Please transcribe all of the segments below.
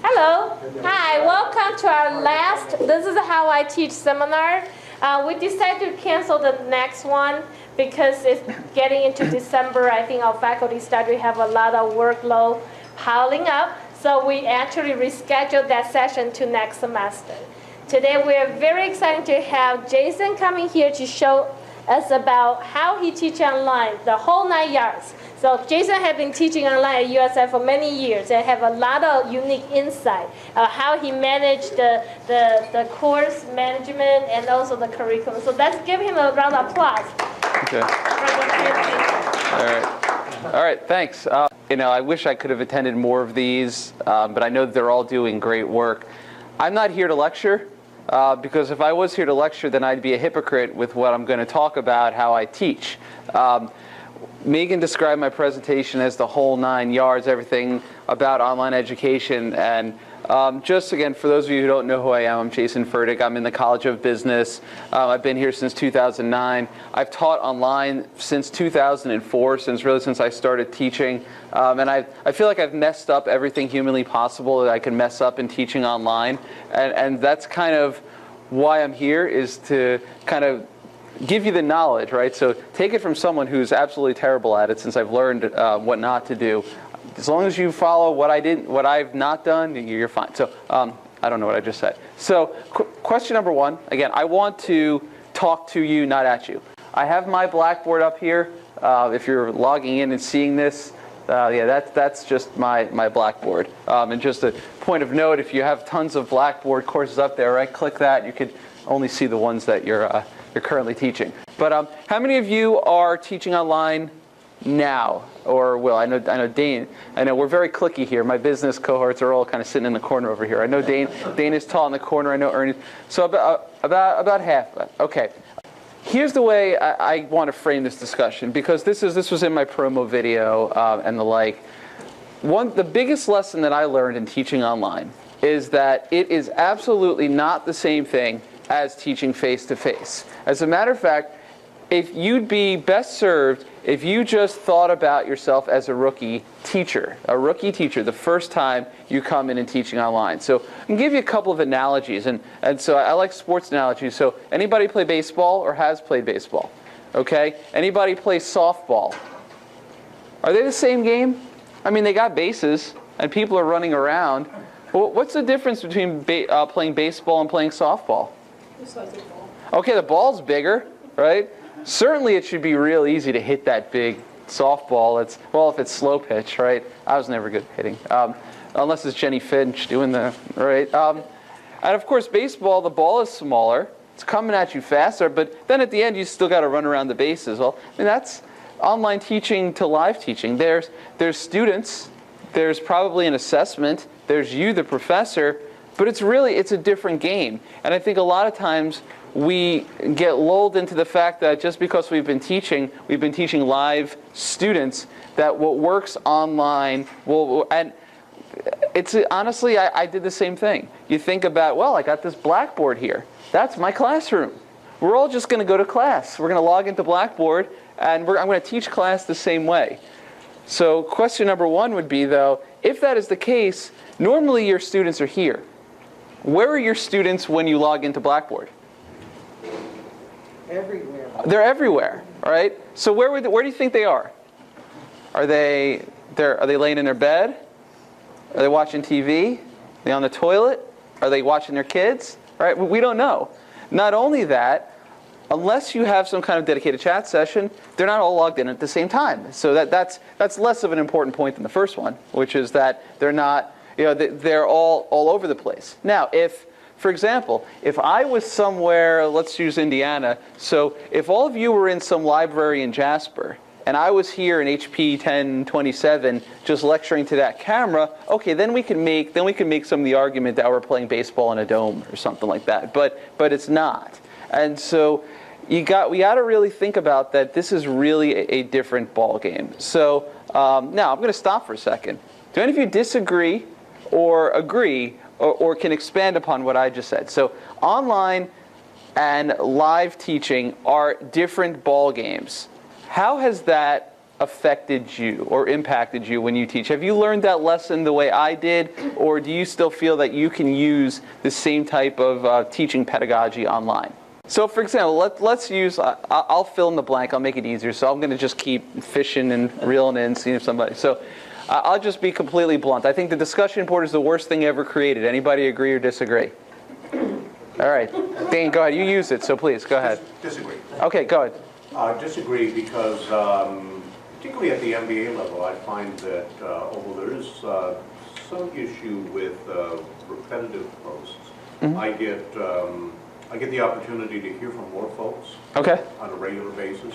Hello. Hi, welcome to our last This is How I Teach seminar. We decided to cancel the next one because it's getting into December. I think our faculty start to have a lot of workload piling up. So we actually rescheduled that session to next semester. Today we are very excited to have Jason coming here to show us about how he teaches online, the whole 9 yards. So Jason has been teaching online at USF for many years and have a lot of unique insight of how he managed the course management and also the curriculum. So let's give him a round of applause. Okay. All right, thanks. I wish I could have attended more of these, but I know that they're all doing great work. I'm not here to lecture, because if I was here to lecture, then I'd be a hypocrite with what I'm going to talk about, how I teach. Megan described my presentation as the whole 9 yards, everything about online education. And just again, for those of you who don't know who I am, I'm Jason Furtick. I'm in the College of Business. I've been here since 2009. I've taught online since 2004, since I started teaching. And I feel like I've messed up everything humanly possible that I can mess up in teaching online. And that's kind of why I'm here, is to kind of give you the knowledge, right? So take it from someone who's absolutely terrible at it, since I've learned what not to do. As long as you follow what I've not done, you're fine. So I don't know what I just said. So question number one, again, I want to talk to you, not at you. I have my Blackboard up here. If you're logging in and seeing this, that's just my Blackboard. And just a point of note, if you have tons of Blackboard courses up there, right, click that. You could only see the ones that you're currently teaching. But how many of you are teaching online now, or will? I know Dane. I know we're very cliquey here. My business cohorts are all kind of sitting in the corner over here. I know Dane is tall in the corner. I know Ernie. So about half. Okay. Here's the way I want to frame this discussion, because this was in my promo video and the like. The biggest lesson that I learned in teaching online is that it is absolutely not the same thing as teaching face-to-face. As a matter of fact, if you'd be best served if you just thought about yourself as a rookie teacher the first time you come in and teaching online. So I can give you a couple of analogies, and so I like sports analogies. So anybody play baseball or has played baseball? Okay? Anybody play softball? Are they the same game? I mean, they got bases and people are running around. Well, what's the difference between playing baseball and playing softball? Okay, the ball's bigger, right? Certainly it should be real easy to hit that big softball. If it's slow pitch, right? I was never good at hitting, unless it's Jenny Finch doing the, right? And of course, baseball, the ball is smaller. It's coming at you faster, but then at the end, you still got to run around the bases. Well, I mean, that's online teaching to live teaching. There's students. There's probably an assessment. There's you, the professor. But it's a different game. And I think a lot of times we get lulled into the fact that just because we've been teaching live students, that what works online and it's honestly, I did the same thing. You think about, well, I got this Blackboard here. That's my classroom. We're all just going to go to class. We're going to log into Blackboard, and I'm going to teach class the same way. So question number one would be, though, if that is the case, normally your students are here. Where are your students when you log into Blackboard? Everywhere. They're everywhere, right? So where do you think they are? Are they laying in their bed? Are they watching TV? Are they on the toilet? Are they watching their kids? Right? We don't know. Not only that, unless you have some kind of dedicated chat session, they're not all logged in at the same time. So that's less of an important point than the first one, which is that they're not. They're all over the place. Now, for example, if I was somewhere, let's use Indiana. So if all of you were in some library in Jasper, and I was here in HP 1027 just lecturing to that camera, okay, then we can make some of the argument that we're playing baseball in a dome or something like that. But it's not. And so we got to really think about that. This is really a different ball game. So now I'm going to stop for a second. Do any of you disagree or agree or can expand upon what I just said? So online and live teaching are different ball games. How has that affected you or impacted you when you teach? Have you learned that lesson the way I did, or do you still feel that you can use the same type of teaching pedagogy online? So for example, let's use, I'll fill in the blank, I'll make it easier, so I'm going to just keep fishing and reeling in, seeing if somebody, so I'll just be completely blunt. I think the discussion board is the worst thing ever created. Anybody agree or disagree? All right, Dane, go ahead, you use it, so please, go ahead. Disagree. Okay, go ahead. Disagree because, particularly at the MBA level, I find that although there is some issue with repetitive posts, I get the opportunity to hear from more folks on a regular basis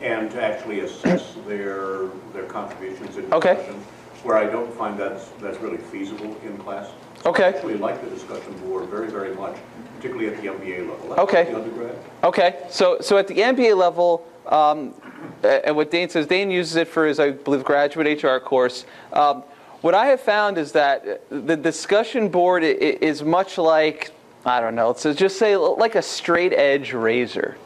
and to actually assess their contributions in discussion, where I don't find that's really feasible in class. So I actually like the discussion board very, very much, particularly at the MBA level. That's the undergrad. Okay, so at the MBA level, and what Dane says, Dane uses it for his, I believe, graduate HR course. What I have found is that the discussion board is much like, I don't know, so just say like a straight edge razor.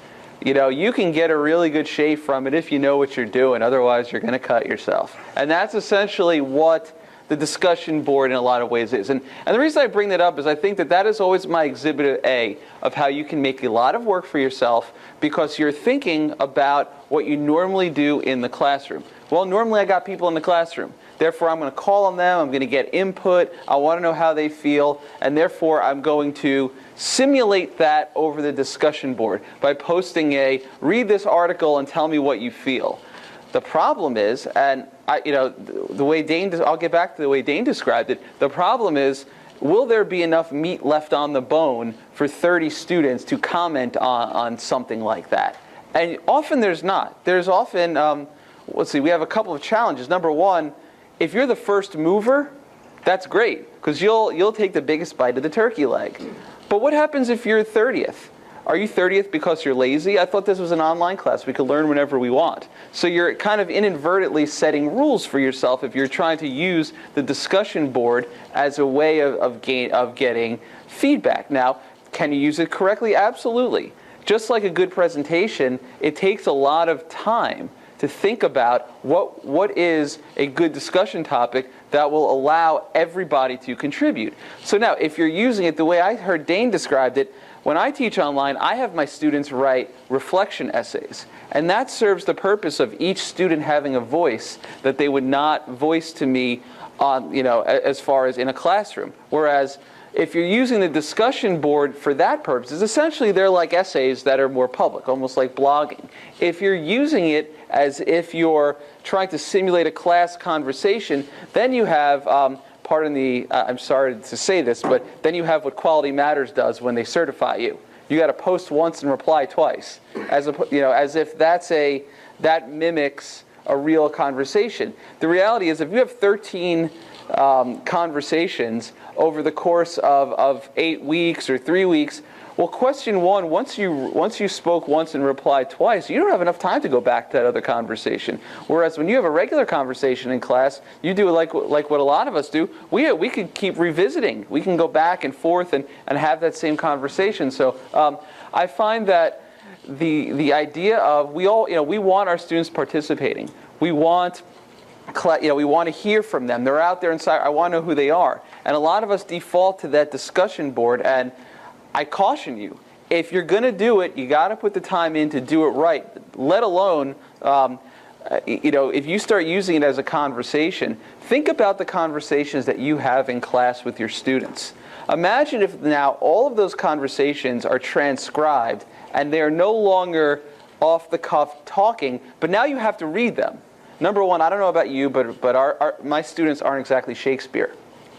You know, you can get a really good shave from it if you know what you're doing, otherwise you're going to cut yourself. And that's essentially what the discussion board in a lot of ways is. And the reason I bring that up is I think that is always my exhibit A of how you can make a lot of work for yourself because you're thinking about what you normally do in the classroom. Well, normally I got people in the classroom. Therefore, I'm going to call on them, I'm going to get input, I want to know how they feel, and therefore I'm going to simulate that over the discussion board by posting read this article and tell me what you feel. The problem is, and the way Dane, I'll get back to the way Dane described it, the problem is, will there be enough meat left on the bone for 30 students to comment on something like that? And often there's not. There's often, let's see, we have a couple of challenges. Number one, if you're the first mover, that's great, because you'll take the biggest bite of the turkey leg. But what happens if you're 30th? Are you 30th because you're lazy? I thought this was an online class. We could learn whenever we want. So you're kind of inadvertently setting rules for yourself if you're trying to use the discussion board as a way of getting feedback. Now, can you use it correctly? Absolutely. Just like a good presentation, it takes a lot of time to think about what is a good discussion topic that will allow everybody to contribute. So now, if you're using it the way I heard Dane described it, when I teach online, I have my students write reflection essays. And that serves the purpose of each student having a voice that they would not voice to me on, as far as in a classroom. Whereas if you're using the discussion board for that purpose, essentially they're like essays that are more public, almost like blogging. If you're using it as if you're trying to simulate a class conversation, then you have, pardon the, I'm sorry to say this, but then you have what Quality Matters does when they certify you. You got to post once and reply twice, as if that mimics a real conversation. The reality is, if you have 13 conversations over the course of 8 weeks or 3 weeks, well, question one, once you spoke once and replied twice, you don't have enough time to go back to that other conversation. Whereas when you have a regular conversation in class, you do like what a lot of us do. We could keep revisiting. We can go back and forth and have that same conversation. So I find that the idea of we want our students participating. We want to hear from them. They're out there inside. I want to know who they are. And a lot of us default to that discussion board. And I caution you, if you're going to do it, you got to put the time in to do it right. Let alone, if you start using it as a conversation, think about the conversations that you have in class with your students. Imagine if now all of those conversations are transcribed and they are no longer off the cuff talking, but now you have to read them. Number one, I don't know about you, but my students aren't exactly Shakespeare.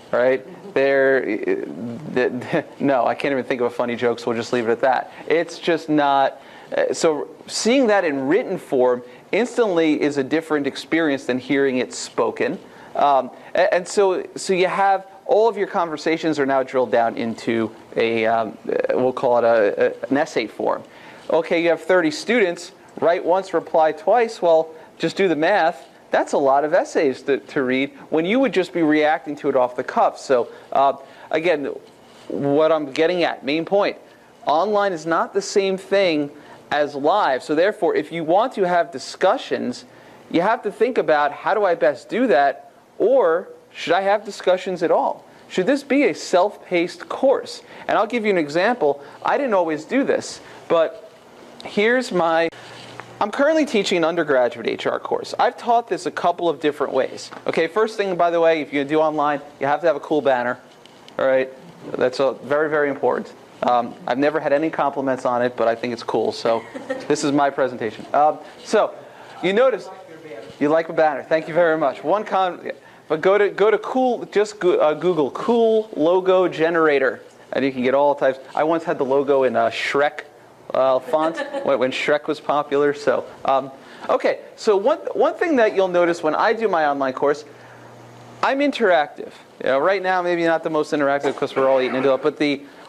Right? No, I can't even think of a funny joke, so we'll just leave it at that. It's just not. So seeing that in written form instantly is a different experience than hearing it spoken. And so you have all of your conversations are now drilled down into we'll call it an essay form. Okay, you have 30 students, write once, reply twice. Well, just do the math. That's a lot of essays to read when you would just be reacting to it off the cuff. So again, what I'm getting at, main point, online is not the same thing as live. So therefore, if you want to have discussions, you have to think about, how do I best do that? Or should I have discussions at all? Should this be a self-paced course? And I'll give you an example. I didn't always do this, but here's I'm currently teaching an undergraduate HR course. I've taught this a couple of different ways. Okay, first thing, by the way, if you're going to do online, you have to have a cool banner. All right, that's very, very important. I've never had any compliments on it, but I think it's cool. So this is my presentation. So you notice, you like the banner. Thank you very much. But go to cool. Just Google cool logo generator, and you can get all types. I once had the logo in Shrek font when Shrek was popular. So okay. So one thing that you'll notice when I do my online course, I'm interactive. Right now maybe not the most interactive because we're all eating into it, but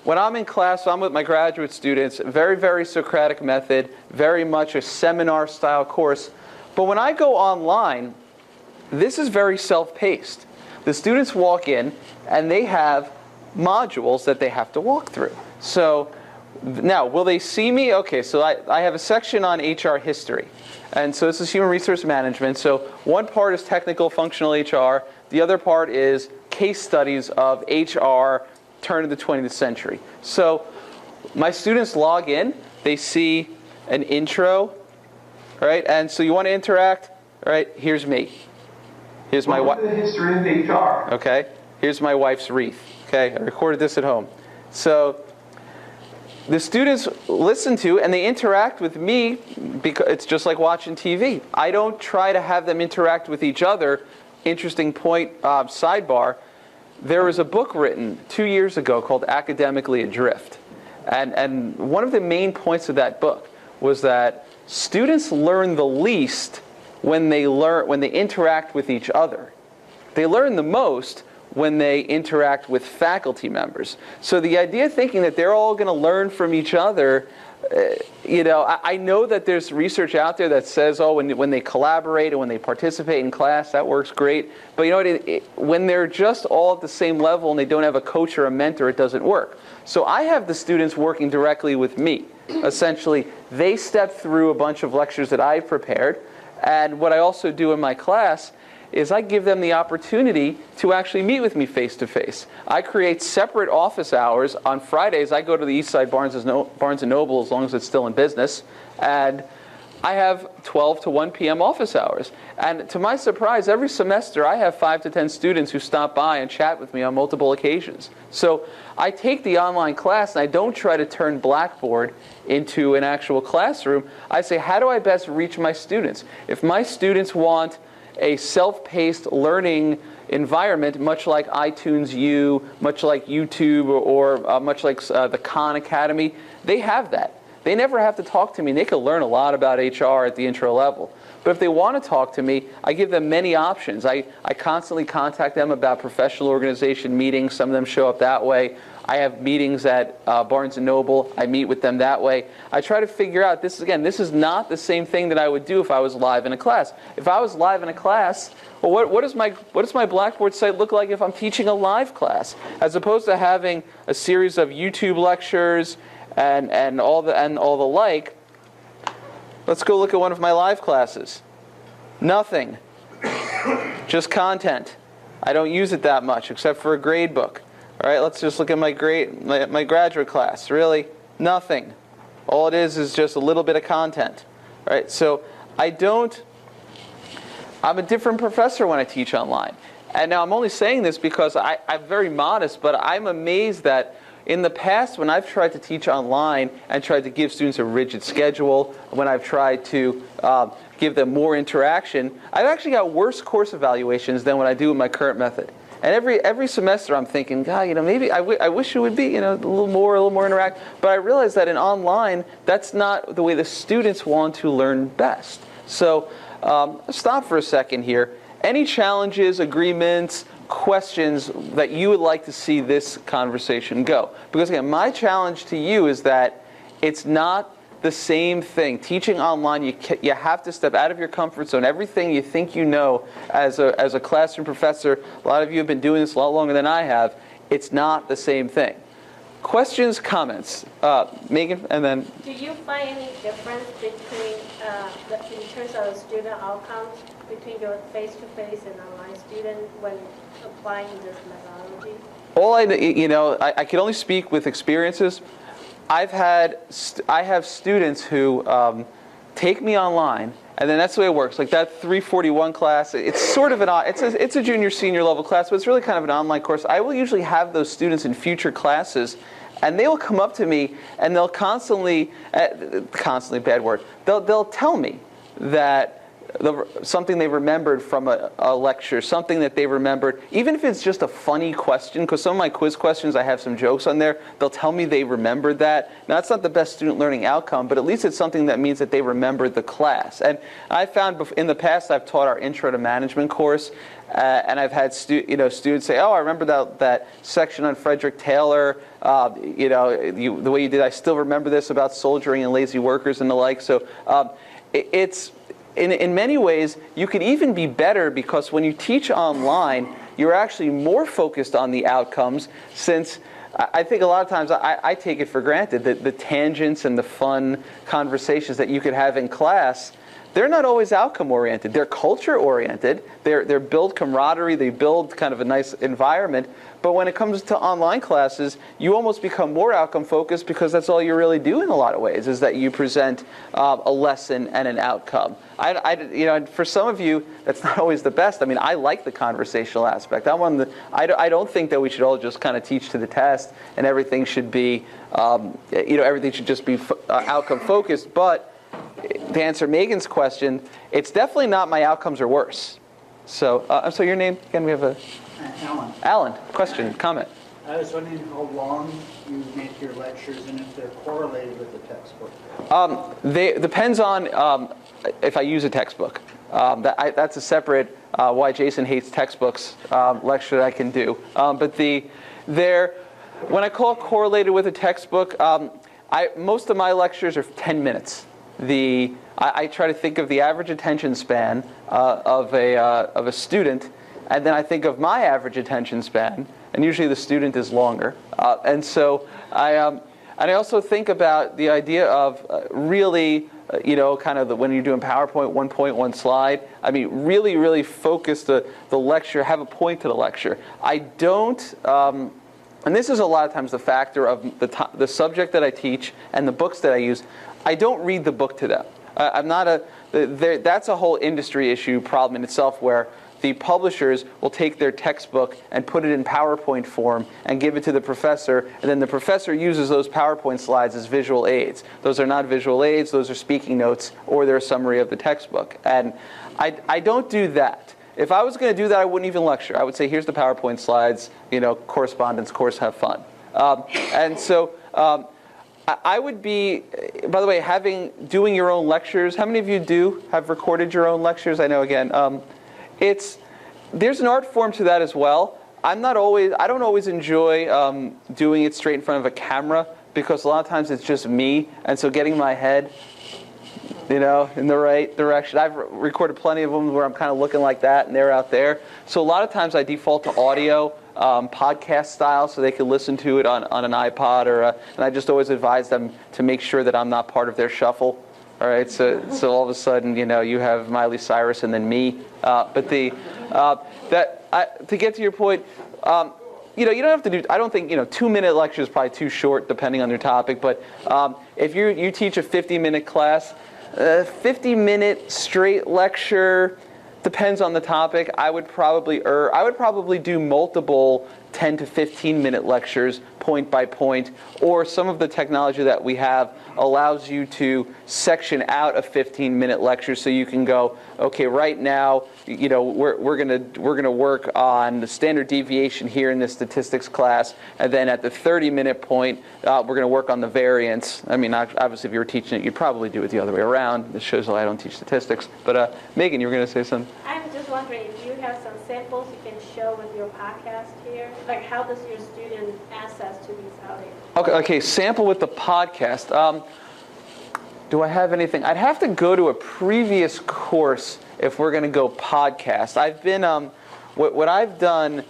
when I'm in class, I'm with my graduate students, very, very Socratic method, very much a seminar-style course. But when I go online, this is very self-paced. The students walk in, and they have modules that they have to walk through. So now, will they see me? Okay, so I have a section on HR history. And so this is human resource management. So one part is technical functional HR. The other part is case studies of HR turn of the 20th century. So my students log in. They see an intro, right? And so you want to interact, right? Here's me. Here's my wife. The history of HR. Okay. Here's my wife's wreath. Okay. I recorded this at home. So the students listen to and they interact with me because it's just like watching TV. I don't try to have them interact with each other. Interesting point, sidebar. There was a book written 2 years ago called Academically Adrift. And one of the main points of that book was that students learn the least when they interact with each other. They learn the most when they interact with faculty members. So the idea of thinking that they're all going to learn from each other, I know that there's research out there that says, oh, when they collaborate and when they participate in class, that works great. But you know what? When they're just all at the same level and they don't have a coach or a mentor, it doesn't work. So I have the students working directly with me. Essentially, they step through a bunch of lectures that I've prepared. And what I also do in my class is I give them the opportunity to actually meet with me face-to-face. I create separate office hours. On Fridays, I go to the East Side Barnes & Noble as long as it's still in business. And I have 12 to 1 p.m. office hours. And to my surprise, every semester I have 5 to 10 students who stop by and chat with me on multiple occasions. So I take the online class and I don't try to turn Blackboard into an actual classroom. I say, how do I best reach my students? If my students want a self-paced learning environment, much like iTunes U, much like YouTube, or much like the Khan Academy, they have that. They never have to talk to me. They can learn a lot about HR at the intro level. But if they want to talk to me, I give them many options. I constantly contact them about professional organization meetings. Some of them show up that way. I have meetings at Barnes & Noble. I meet with them that way. I try to figure out, this is not the same thing that I would do if I was live in a class. If I was live in a class, well, what does my Blackboard site look like if I'm teaching a live class? As opposed to having a series of YouTube lectures and all the like, let's go look at one of my live classes. Nothing. Just content. I don't use it that much except for a grade book. All right, let's just look at my graduate class. Really, nothing. All it is just a little bit of content. All right, so I'm a different professor when I teach online. And now I'm only saying this because I'm very modest, but I'm amazed that in the past, when I've tried to teach online and tried to give students a rigid schedule, when I've tried to give them more interaction, I've actually got worse course evaluations than what I do with my current method. And every semester I'm thinking, God, maybe I wish it would be, a little more interactive. But I realize that in online, that's not the way the students want to learn best. So stop for a second here. Any challenges, agreements, questions that you would like to see this conversation go? Because again, my challenge to you is that it's not the same thing. Teaching online, you have to step out of your comfort zone. Everything you think you know as a classroom professor, a lot of you have been doing this a lot longer than I have, it's not the same thing. Questions, comments? Megan, and then... Do you find any difference between, in terms of student outcomes, between your face-to-face and online student when applying this methodology? All I can only speak with experiences. I have students who take me online, and then that's the way it works. Like that 341 class, it's sort of it's a junior senior level class, but it's really kind of an online course. I will usually have those students in future classes, and they will come up to me and they'll constantly bad word. They'll tell me that something they remembered from a lecture, something that they remembered, even if it's just a funny question, because some of my quiz questions, I have some jokes on there, they'll tell me they remembered that. Now, that's not the best student learning outcome, but at least it's something that means that they remembered the class. And I found in the past, I've taught our Intro to Management course, and I've had students say, oh, I remember that section on Frederick Taylor, the way you did, I still remember this about soldiering and lazy workers and the like. So it's... In many ways, you could even be better because when you teach online, you're actually more focused on the outcomes, since I think a lot of times I take it for granted that the tangents and the fun conversations that you could have in class, they're not always outcome-oriented. They're culture-oriented. They build camaraderie. They build kind of a nice environment. But when it comes to online classes, you almost become more outcome-focused because that's all you really do in a lot of ways, is that you present a lesson and an outcome. For some of you, that's not always the best. I mean, I like the conversational aspect. I don't think that we should all just kind of teach to the test and everything should be, everything should just be outcome-focused. But to answer Megan's question, it's definitely not my outcomes are worse. So your name again? We have Alan. Alan, question, comment. I was wondering how long you make your lectures and if they're correlated with the textbook. Depends on if I use a textbook. That's a separate why Jason hates textbooks lecture that I can do. But when I call correlated with a textbook, most of my lectures are 10 minutes. I try to think of the average attention span of a student, and then I think of my average attention span, and usually the student is longer. And so I also think about the idea of really, kind of when you're doing PowerPoint, 1 point, 1 slide. I mean, really, really focus the lecture, have a point to the lecture. I don't. And this is a lot of times the factor of the subject that I teach and the books that I use. I don't read the book to them. That's a whole industry issue problem in itself, where the publishers will take their textbook and put it in PowerPoint form and give it to the professor, and then the professor uses those PowerPoint slides as visual aids. Those are not visual aids, those are speaking notes, or they're a summary of the textbook. And I don't do that. If I was going to do that, I wouldn't even lecture. I would say, here's the PowerPoint slides, correspondence course, have fun. And so I would be, by the way, doing your own lectures. How many of you have recorded your own lectures? I know, again, there's an art form to that as well. I don't always enjoy doing it straight in front of a camera, because a lot of times it's just me, and so getting my head, in the right direction. I've recorded plenty of them where I'm kind of looking like that, and they're out there. So a lot of times I default to audio, podcast style, so they can listen to it on an iPod, and I just always advise them to make sure that I'm not part of their shuffle. All right, so all of a sudden, you have Miley Cyrus and then me. But to get to your point, you don't have to do. I don't think 2-minute lecture is probably too short, depending on your topic. But if you teach a 50-minute class, 50-minute straight lecture depends on the topic. I would probably do multiple 10 to 15-minute lectures, point by point, or some of the technology that we have allows you to section out a 15-minute lecture, so you can go, okay, right now, we're gonna work on the standard deviation here in this statistics class, and then at the 30-minute point, we're gonna work on the variance. I mean, obviously, if you were teaching it, you'd probably do it the other way around. This shows that I don't teach statistics. But Megan, you were gonna say something. I'm just wondering if you have some samples you can show with your podcast here. Like, how does your student access to these audio? Okay, sample with the podcast. Do I have anything? I'd have to go to a previous course if we're going to go podcast. I've been, what I've done,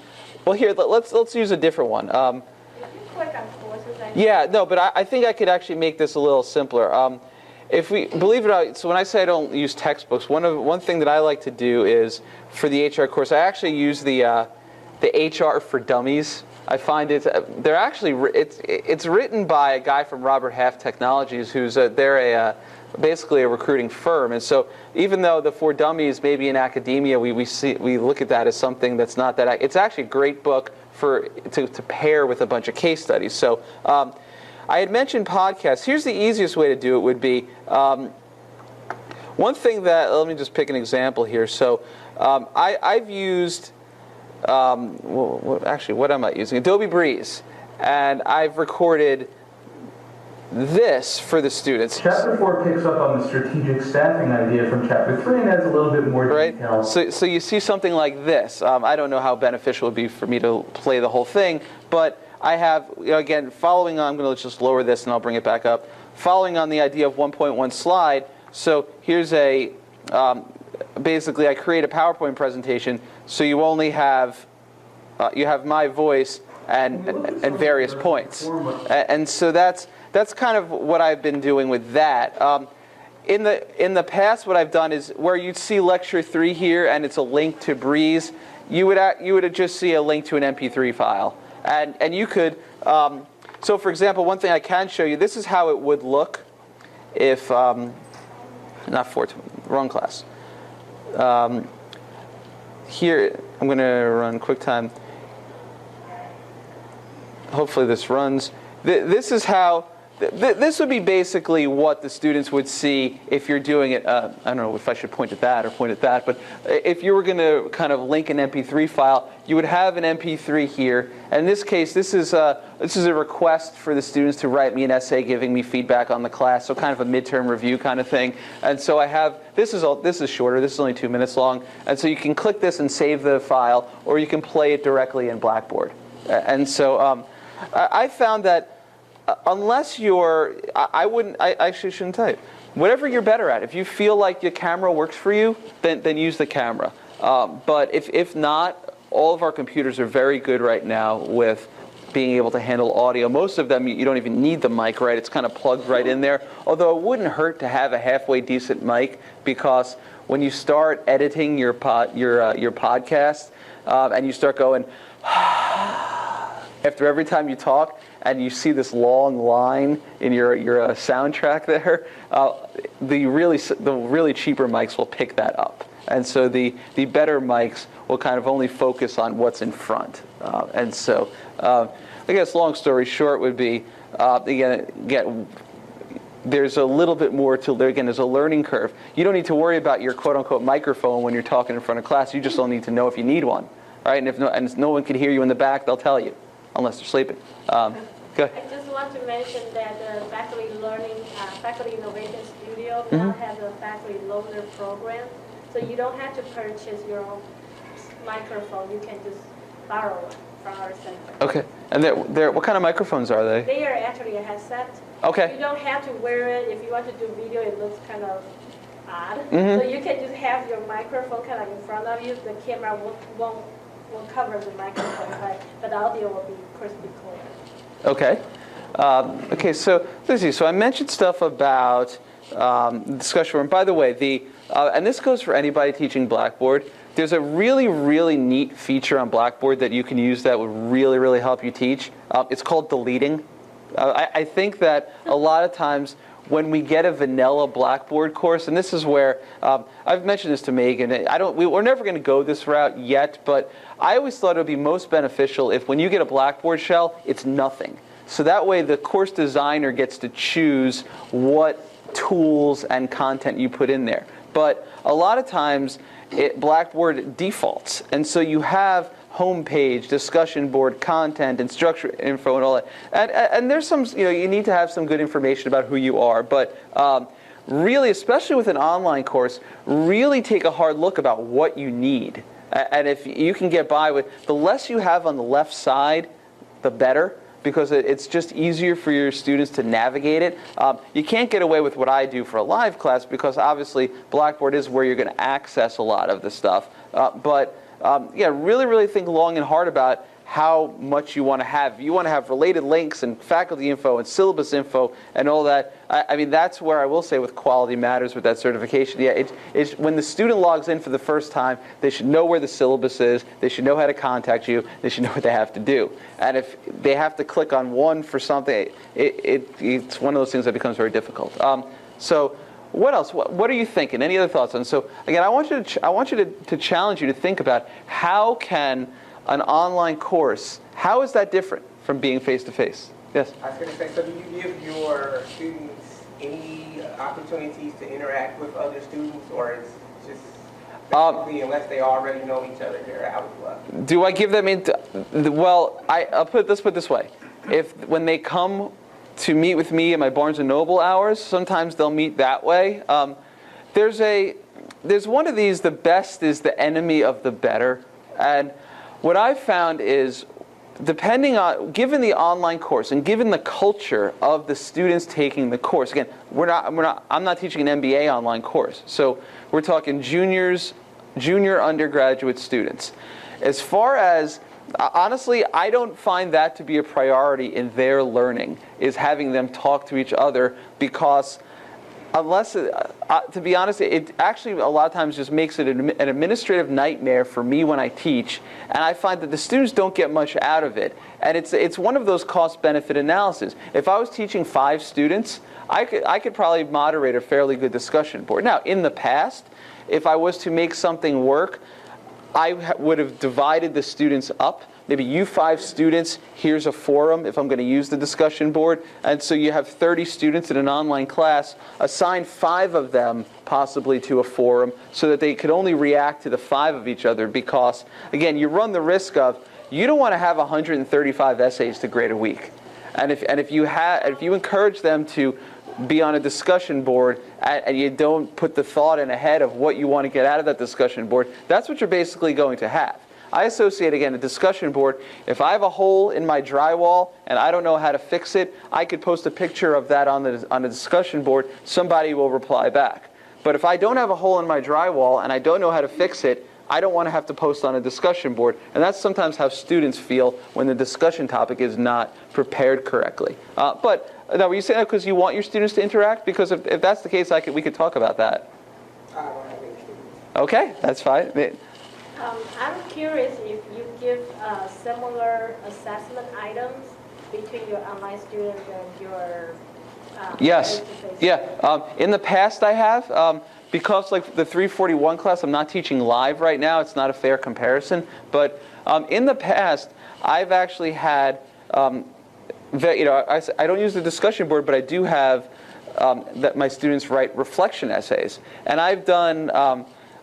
well, here, let's use a different one. If you click on courses, Yeah, no, but I think I could actually make this a little simpler. If we believe it or not, so when I say I don't use textbooks, one thing that I like to do is for the HR course, I actually use the HR for Dummies. I find they're actually it's written by a guy from Robert Half Technologies, who's basically a recruiting firm, and so even though the For Dummies maybe in academia we look at that as something that's not that, it's actually a great book to pair with a bunch of case studies. So I had mentioned podcasts. Here's the easiest way to do it would be one thing that, let me just pick an example here. So I've used actually, what am I using? Adobe Breeze, and I've recorded this for the students. Chapter 4 picks up on the strategic staffing idea from Chapter 3 and adds a little bit more detail. So you see something like this. I don't know how beneficial it would be for me to play the whole thing, but I have, again, following on, I'm going to just lower this and I'll bring it back up. Following on the idea of 1.1 slide, so here's basically I create a PowerPoint presentation, so you only have, you have my voice and various points. And so that's kind of what I've been doing with that. In the past, what I've done is where you'd see Lecture 3 here and it's a link to Breeze, you would just see a link to an MP3 file. And you could, so for example, one thing I can show you, this is how it would look if, wrong class. Here, I'm going to run QuickTime. Hopefully this runs. This is how, this would be basically what the students would see if you're doing it. I don't know if I should point at that or point at that, but if you were going to kind of link an MP3 file, you would have an MP3 here. And in this case, this is a request for the students to write me an essay giving me feedback on the class, so kind of a midterm review kind of thing. And so I have, this is shorter, this is only 2 minutes long, and so you can click this and save the file, or you can play it directly in Blackboard. And so I found that unless you're, I actually shouldn't type. Whatever you're better at, if you feel like your camera works for you, then use the camera. But if not, all of our computers are very good right now with being able to handle audio. Most of them, you don't even need the mic, right? It's kind of plugged right in there. Although it wouldn't hurt to have a halfway decent mic, because when you start editing your podcast and you start going after every time you talk, and you see this long line in your soundtrack there, the really cheaper mics will pick that up. And so the better mics will kind of only focus on what's in front. And so I guess long story short would be, again, there's a little bit more to, again, there's a learning curve. You don't need to worry about your quote-unquote microphone when you're talking in front of class. You just don't need to know if you need one. Right? And if no one can hear you in the back, they'll tell you, unless they're sleeping. Go ahead. I just want to mention that the Faculty Innovation Studio now has a faculty loader program, so you don't have to purchase your own microphone. You can just borrow one from our center. Okay. And what kind of microphones are they? They are actually a headset. Okay. You don't have to wear it. If you want to do video, it looks kind of odd. So you can just have your microphone kind of in front of you. The camera won't cover the microphone, but the audio will be crispy clear. Okay. Okay. So let's see. So I mentioned stuff about the discussion room. By the way, and this goes for anybody teaching Blackboard. There's a really, really neat feature on Blackboard that you can use that would really, really help you teach. It's called deleting. I think that a lot of times when we get a vanilla Blackboard course, and this is where I've mentioned this to Megan. We're never going to go this route yet, but I always thought it would be most beneficial if when you get a Blackboard shell, it's nothing. So that way the course designer gets to choose what tools and content you put in there. But a lot of times Blackboard defaults, and so you have homepage, discussion board, content, instructor info, and all that. And there's some, you need to have some good information about who you are. But really, especially with an online course, really take a hard look about what you need. And if you can get by with, the less you have on the left side, the better, because it's just easier for your students to navigate it. You can't get away with what I do for a live class, because obviously Blackboard is where you're going to access a lot of the stuff. Yeah, really, really think long and hard about how much you want to have. You want to have related links and faculty info and syllabus info and all that. I mean, that's where I will say with quality matters with that certification. Yeah, it's when the student logs in for the first time, they should know where the syllabus is. They should know how to contact you. They should know what they have to do. And if they have to click on one for something, it's one of those things that becomes very difficult. So what else? What are you thinking? Any other thoughts on? So again, I want you to challenge you to think about how can an online course, how is that different from being face-to-face? Yes? I was going to say, so do you give your students any opportunities to interact with other students, or it's just basically unless they already know each other, they're out of luck? Do I give them well, I'll put it this way. When they come to meet with me in my Barnes & Noble hours, sometimes they'll meet that way. There's one of these, the best is the enemy of the better. And what I've found is, given the online course and given the culture of the students taking the course, again, I'm not teaching an MBA online course, so we're talking junior undergraduate students. As far as, honestly, I don't find that to be a priority in their learning, is having them talk to each other, because unless, to be honest, it actually a lot of times just makes it an administrative nightmare for me when I teach, and I find that the students don't get much out of it. And it's one of those cost-benefit analyses. If I was teaching 5 students, I could probably moderate a fairly good discussion board. Now, in the past, if I was to make something work, I would have divided the students up. Maybe you 5 students, here's a forum if I'm going to use the discussion board. And so you have 30 students in an online class, assign 5 of them possibly to a forum so that they could only react to the 5 of each other, because, again, you run the risk of, you don't want to have 135 essays to grade a week. And if you encourage them to be on a discussion board and you don't put the thought in ahead of what you want to get out of that discussion board, that's what you're basically going to have. I associate, again, a discussion board. If I have a hole in my drywall and I don't know how to fix it, I could post a picture of that on the discussion board. Somebody will reply back. But if I don't have a hole in my drywall and I don't know how to fix it, I don't want to have to post on a discussion board. And that's sometimes how students feel when the discussion topic is not prepared correctly. But now, were you saying that because you want your students to interact? Because if that's the case, we could talk about that. I don't have any students. Okay, that's fine. I'm curious if you give similar assessment items between your online students and your Yes. face-to-face. Yeah. In the past, I have. Because like the 341 class, I'm not teaching live right now. It's not a fair comparison. But in the past, I've actually had, I don't use the discussion board, but I do have that my students write reflection essays. And I've done,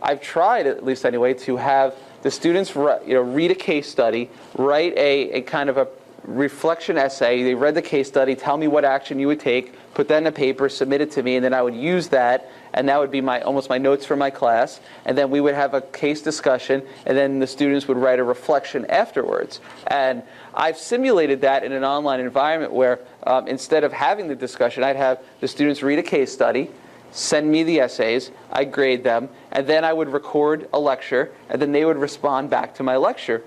I've tried, at least anyway, to have the students read a case study, write a kind of a reflection essay. They read the case study, tell me what action you would take, put that in a paper, submit it to me, and then I would use that, and that would be almost my notes for my class. And then we would have a case discussion, and then the students would write a reflection afterwards. And I've simulated that in an online environment where instead of having the discussion, I'd have the students read a case study, send me the essays, I grade them, and then I would record a lecture, and then they would respond back to my lecture.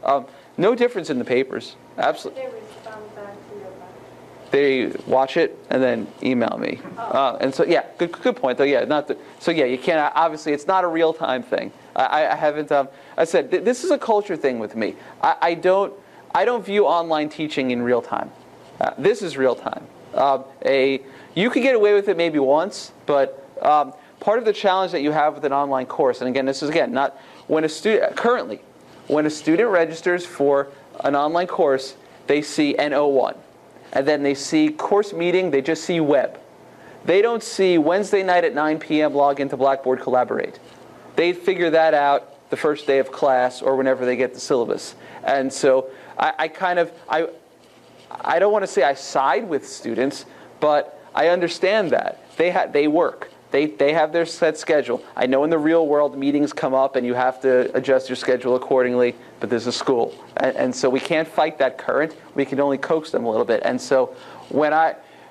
No difference in the papers. Absolutely. They respond back to your lecture. They watch it and then email me. And so, yeah, good point though. Yeah, so yeah, you can't. Obviously, it's not a real-time thing. I haven't. I said this is a culture thing with me. I don't view online teaching in real time. This is real time. You can get away with it maybe once, but part of the challenge that you have with an online course, and again, this is not when a student currently, when a student registers for an online course, they see N01. And then they see course meeting, they just see web. They don't see Wednesday night at 9 p.m. log into Blackboard Collaborate. They figure that out the first day of class or whenever they get the syllabus. And so I don't want to say I side with students, but I understand that. They work. They have their set schedule. I know in the real world meetings come up and you have to adjust your schedule accordingly, but there's a school. And so we can't fight that current. We can only coax them a little bit. And so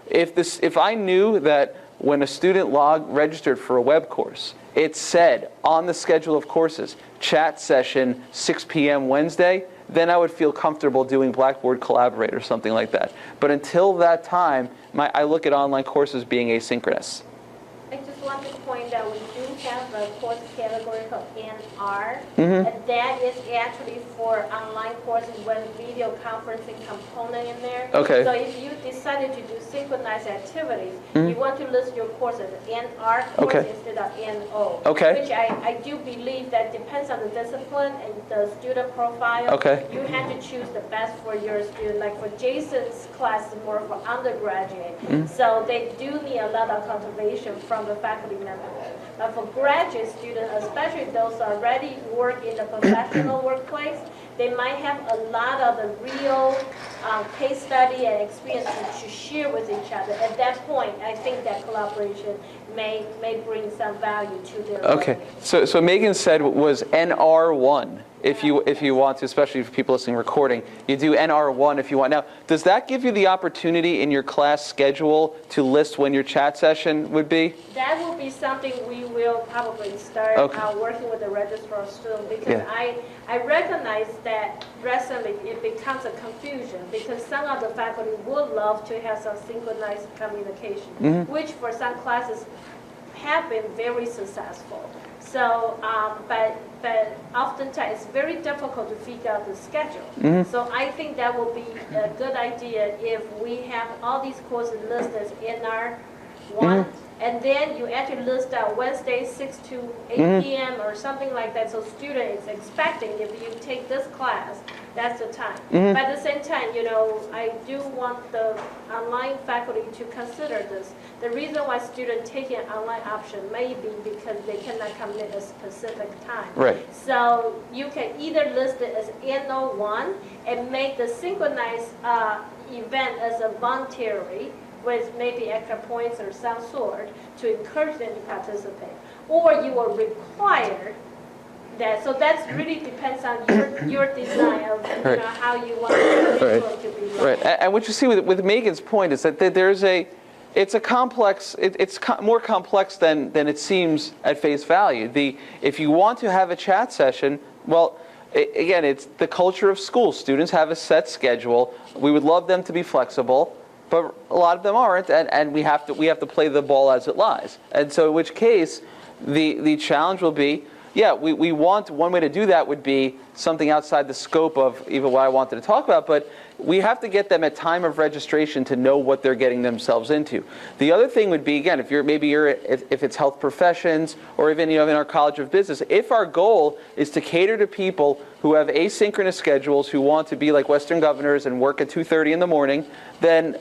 if I knew that when a student registered for a web course, it said on the schedule of courses, chat session 6 p.m. Wednesday, then I would feel comfortable doing Blackboard Collaborate or something like that. But until that time, I look at online courses being asynchronous. I just want to point out we do have a course category called NR, Mm-hmm. and that is actually for online courses with video conferencing component in there. Okay. So if you decided to do synchronized activities, you want to list your course as NR course Okay. instead of NO. Okay. Which I do believe that depends on the discipline and the student profile. Okay. You have to choose the best for your student. Like for Jason's class, is more for undergraduate. So they do need a lot of cultivation from the faculty members. But for graduate students, especially those who already work in the professional workplace, they might have a lot of the real case study and experience to share with each other. At that point, I think that collaboration may bring some value to their Okay, learning. so Megan said was NR1 if you want to, especially for people listening recording. You do NR1 if you want. Now, does that give you the opportunity in your class schedule to list when your chat session would be? That will be something we will probably start working with the registrar soon, because I recognize that recently it becomes a confusion because some of the faculty would love to have some synchronized communication, which for some classes have been very successful. So, but oftentimes it's very difficult to figure out the schedule. So I think that will be a good idea if we have all these courses listed as NR1, and then you actually list out Wednesday 6 to 8 p.m. or something like that. So student is expecting if you take this class, that's the time. But at the same time, you know, I do want the online faculty to consider this. The reason why students take an online option may be because they cannot commit a specific time. Right. So you can either list it as NO1 and make the synchronized event as a voluntary, with maybe extra points or some sort to encourage them to participate. Or you will require that. So that really depends on your design of Right. how you want the curriculum to be run. Right, and what you see with Megan's point is that there's it's a complex, it's more complex than it seems at face value. If you want to have a chat session, well, again, it's the culture of school. Students have a set schedule. We would love them to be flexible, but a lot of them aren't, and we have to play the ball as it lies. And so in which case, the challenge will be, we want, one way to do that would be something outside the scope of even what I wanted to talk about, but we have to get them at time of registration to know what they're getting themselves into. The other thing would be, again, if it's health professions or even in our College of Business, if our goal is to cater to people who have asynchronous schedules, who want to be like Western governors and work at 2:30 in the morning, then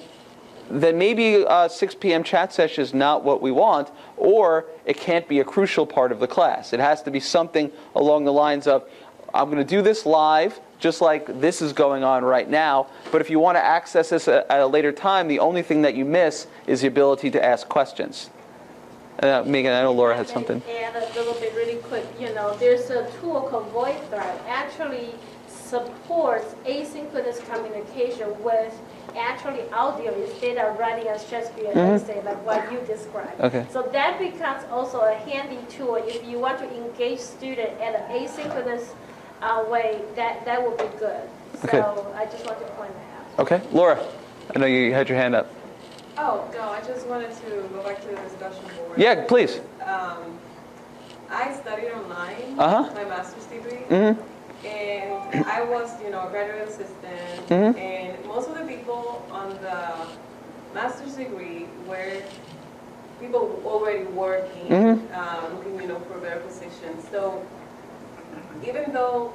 maybe a 6 p.m. chat session is not what we want, or it can't be a crucial part of the class. It has to be something along the lines of, I'm going to do this live, just like this is going on right now, but if you want to access this at a later time, the only thing that you miss is the ability to ask questions. Megan, I know Laura had something. Add a little bit really quick. There's a tool called VoidThread. Actually supports asynchronous communication with actually audio instead of writing a Shakespeare essay like what you described. Okay. So that becomes also a handy tool if you want to engage students at an asynchronous way. That would be good. Okay. So I just want to point that out. Okay, Laura, I know you had your hand up. Oh, no, I just wanted to go back to the discussion board. Yeah, please. I studied online, my master's degree, and I was, a graduate assistant, and most of the people on the master's degree were people already working, looking, for better positions. So even though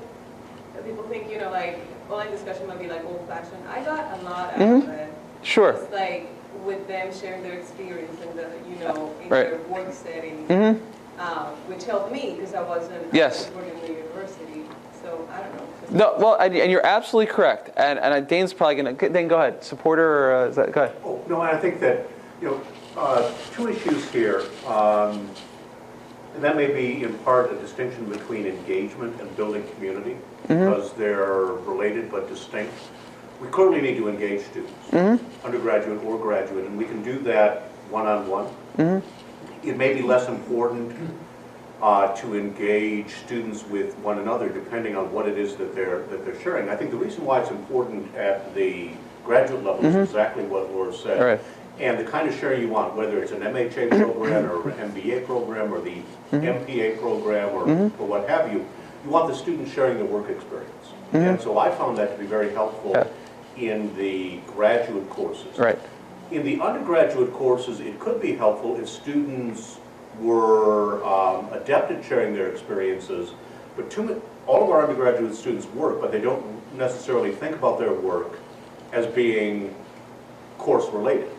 people think, like, online discussion might be like old-fashioned, I got a lot out of it. Sure. It's like with them sharing their experience in the, in Right. their work setting, which helped me because I wasn't working in the university. So I don't know. No, well, and you're absolutely correct. And Dane's probably going to, Dane, go ahead. Supporter, or is that, go ahead. Oh, no, I think that, two issues here, and that may be in part a distinction between engagement and building community, because they're related but distinct. We clearly need to engage students, undergraduate or graduate, and we can do that one-on-one. It may be less important to engage students with one another depending on what it is that they're sharing. I think the reason why it's important at the graduate level is exactly what Laura said. Right. And the kind of sharing you want, whether it's an MHA program or an MBA program or the MPA program or what have you, you want the students sharing their work experience. And so I found that to be very helpful in the graduate courses. Right. In the undergraduate courses, it could be helpful if students were adept at sharing their experiences, but all of our undergraduate students work, but they don't necessarily think about their work as being course related.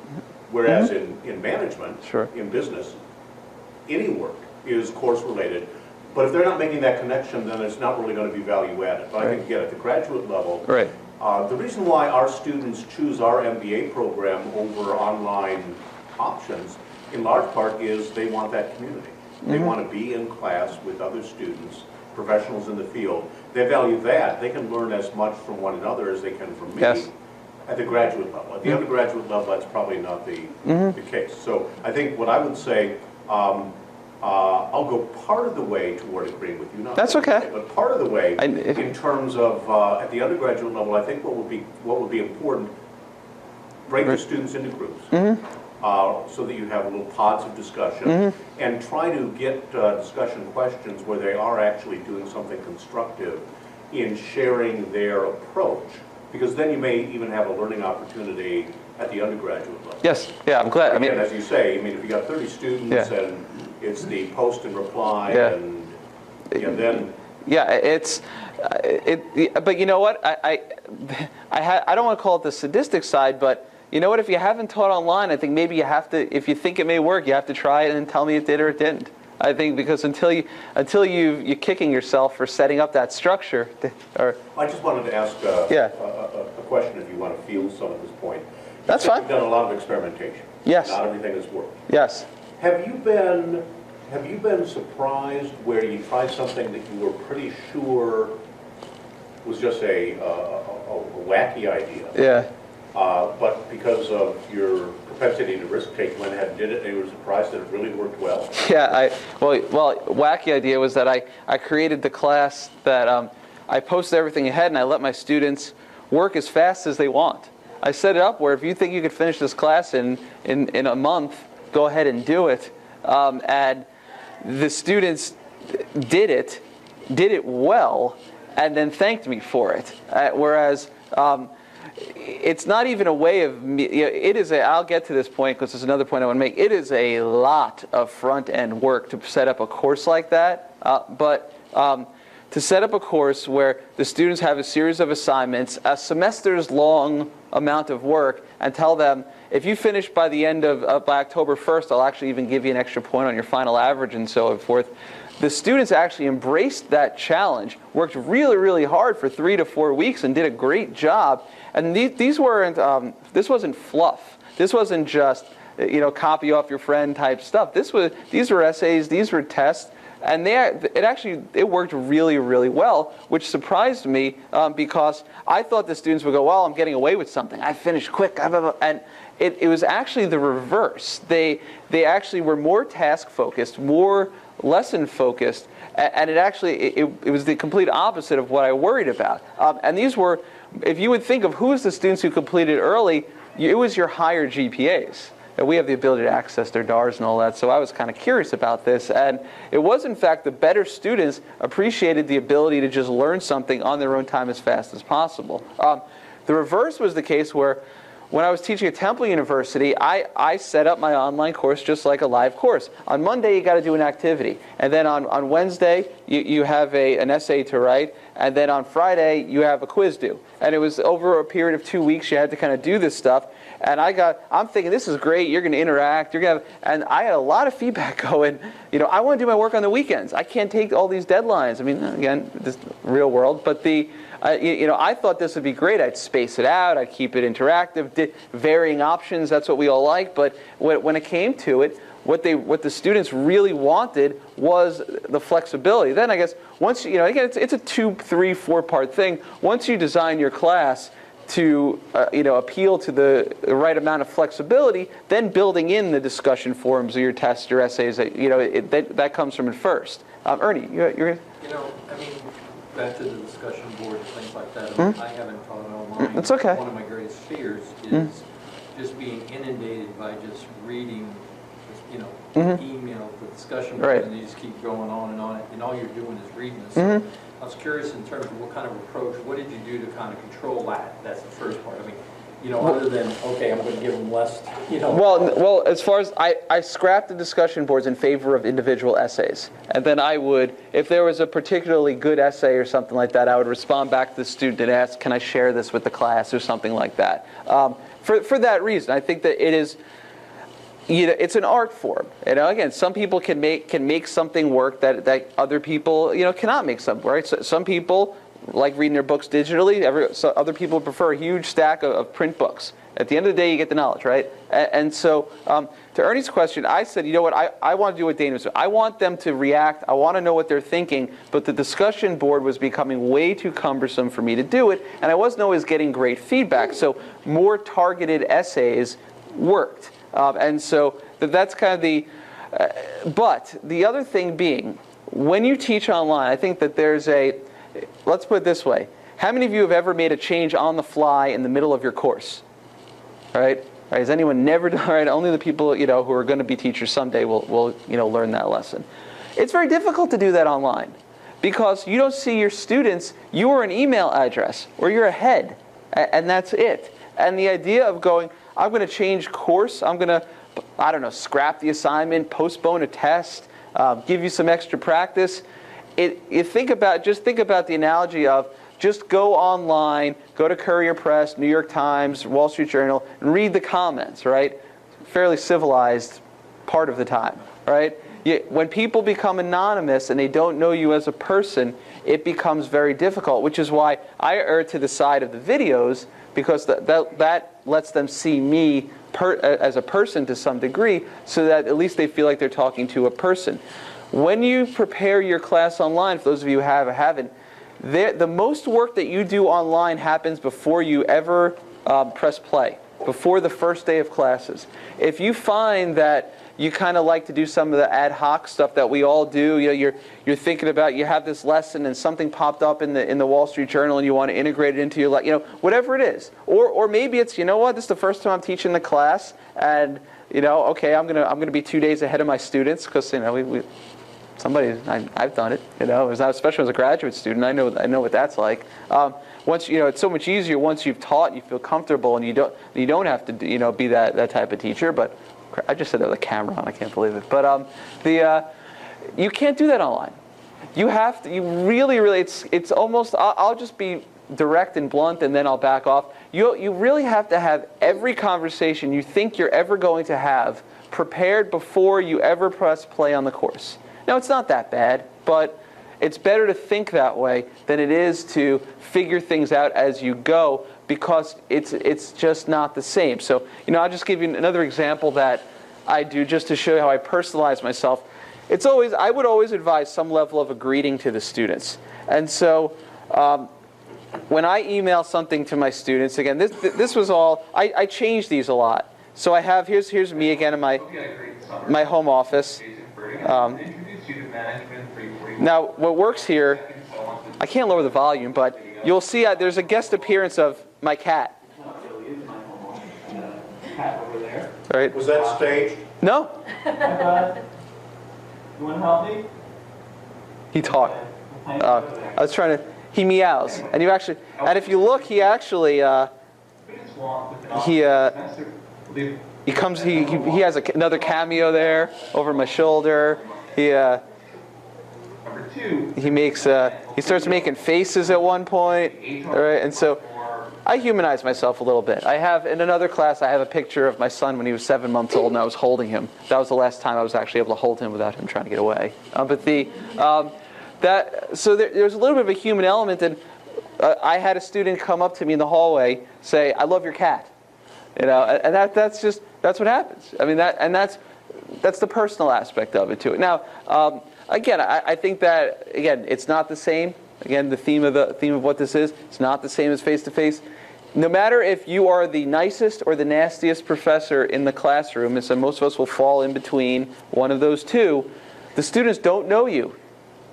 Whereas in management, in business, any work is course related, but if they're not making that connection, then it's not really going to be value added. But I think, again, at the graduate level, the reason why our students choose our MBA program over online options, in large part, is they want that community. They want to be in class with other students, professionals in the field. They value that. They can learn as much from one another as they can from me at the graduate level. At the undergraduate level, that's probably not the case. So I think what I would say, I'll go part of the way toward agreeing with you. Not That's okay. Way, but part of the way in terms of at the undergraduate level, I think what would be important, break the students into groups. So that you have little pods of discussion, and try to get discussion questions where they are actually doing something constructive in sharing their approach, because then you may even have a learning opportunity at the undergraduate level. Yes, yeah, I'm glad. Again, as you say, I mean, if you got 30 students and it's the post and reply, and then... Yeah, but you know what? I don't want to call it the sadistic side, but you know what? If you haven't taught online, I think maybe you have to, if you think it may work, you have to try it and tell me it did or it didn't. I think because until you're kicking yourself for setting up that structure. I just wanted to ask a question if you want to field some at this point. That's fine. You've done a lot of experimentation. Yes. Not everything has worked. Yes. Have you been surprised where you tried something that you were pretty sure was just a wacky idea? Yeah. But because of your propensity to risk take, went ahead and did it, and you were surprised that it really worked well? Yeah. Well, wacky idea was that I created the class that I posted everything ahead, and I let my students work as fast as they want. I set it up where if you think you could finish this class in a month, go ahead and do it. And the students did it well, and then thanked me for it. Whereas it's not even a way of me. It is I'll get to this point because there's another point I want to make. It is a lot of front end work to set up a course like that. But to set up a course where the students have a series of assignments, a semester's long amount of work, and tell them, if you finish by the end of by October 1st, I'll actually even give you an extra point on your final average and so forth. The students actually embraced that challenge, worked really, really hard for 3 to 4 weeks, and did a great job. And these weren't, this wasn't fluff. This wasn't just, copy off your friend type stuff. These were essays, these were tests, and it worked really, really well, which surprised me because I thought the students would go, well, I'm getting away with something. I finished quick, and it was actually the reverse. They actually were more task focused, more lesson focused, and it was the complete opposite of what I worried about. And these were, if you would think of who was the students who completed early, it was your higher GPAs. And we have the ability to access their DARs and all that, so I was kind of curious about this. And it was, in fact, the better students appreciated the ability to just learn something on their own time as fast as possible. The reverse was the case where when I was teaching at Temple University, I set up my online course just like a live course. On Monday, you got to do an activity. And then on Wednesday, you have an essay to write. And then on Friday, you have a quiz due. And it was over a period of 2 weeks, you had to kind of do this stuff. And I'm thinking, this is great, you're going to interact, and I had a lot of feedback going, I want to do my work on the weekends. I can't take all these deadlines. I mean, again, this real world, but I thought this would be great. I'd space it out, I'd keep it interactive, varying options, that's what we all like. But when it came to it, what the students really wanted was the flexibility. Then I guess once again, it's a 2, 3, 4 part thing. Once you design your class to appeal to the right amount of flexibility, then building in the discussion forums or your tests or essays, that comes from it first. Ernie, you're back to the discussion board and things like that. I haven't taught online. It's okay. One of my greatest fears is just being inundated by just reading, email, the discussion board, and you just keep going on, and all you're doing is reading this. So I was curious in terms of what kind of approach, what did you do to kind of control that? That's the first part. I mean, other than, okay, I'm going to give them less, Well, as far as I scrapped the discussion boards in favor of individual essays. And then I would, if there was a particularly good essay or something like that, I would respond back to the student and ask, can I share this with the class or something like that. For that reason, I think that it is, it's an art form. Again, some people can make something work that other people, cannot make something, right? So some people like reading their books digitally. So other people prefer a huge stack of print books. At the end of the day, you get the knowledge, right? And so to Ernie's question, I said, you know what, I want to do what Dana was doing. I want them to react. I want to know what they're thinking. But the discussion board was becoming way too cumbersome for me to do it. And I wasn't always getting great feedback. So more targeted essays worked. And so that's kind of the... but the other thing being, when you teach online, I think that there's a... Let's put it this way. How many of you have ever made a change on the fly in the middle of your course? Right? Has anyone never done? Right? Only the people who are going to be teachers someday will learn that lesson. It's very difficult to do that online because you don't see your students. You are an email address or you're a head, and that's it. And the idea of going, I'm going to change course. I'm going to, I don't know, scrap the assignment, postpone a test, give you some extra practice. Think about the analogy of just go online, go to Courier Press, New York Times, Wall Street Journal, and read the comments, right? Fairly civilized part of the time, right? When people become anonymous and they don't know you as a person, it becomes very difficult, which is why I err to the side of the videos, because that lets them see me as a person to some degree, so that at least they feel like they're talking to a person. When you prepare your class online, for those of you who haven't, the most work that you do online happens before you ever press play, before the first day of classes. If you find that you kind of like to do some of the ad hoc stuff that we all do, you're thinking about, you have this lesson and something popped up in the Wall Street Journal and you want to integrate it into your, whatever it is. Or maybe it's, this is the first time I'm teaching the class, and okay, I'm gonna be 2 days ahead of my students because I've done it, especially as a graduate student. I know what that's like. Once it's so much easier once you've taught, you feel comfortable, and you don't have to be that type of teacher. But I just said that with a camera on. I can't believe it. But you can't do that online. You have to. You really. It's almost. I'll just be direct and blunt, and then I'll back off. You really have to have every conversation you think you're ever going to have prepared before you ever press play on the course. Now, it's not that bad, but it's better to think that way than it is to figure things out as you go, because it's just not the same. So, I'll just give you another example that I do just to show you how I personalize myself. I would always advise some level of a greeting to the students. And so, when I email something to my students, again, this was all, I changed these a lot. So I have, here's me again in my home office. Now, what works here, I can't lower the volume, but you'll see there's a guest appearance of my cat. Right? Was that staged? No. You want to help me? He talked. I was trying to. He meows, and if you look, he actually he comes. He has another cameo there over my shoulder. He starts making faces at one point, all right? And so I humanize myself a little bit. In another class, I have a picture of my son when he was 7 months old, and I was holding him. That was the last time I was actually able to hold him without him trying to get away. So there's a little bit of a human element, and I had a student come up to me in the hallway, say, "I love your cat," and that's what happens. I mean, that's the personal aspect of it to it. Now, again, I think that it's not the same. Again, the theme of what this is, it's not the same as face-to-face. no matter if you are the nicest or the nastiest professor in the classroom, and so most of us will fall in between one of those two, the students don't know you.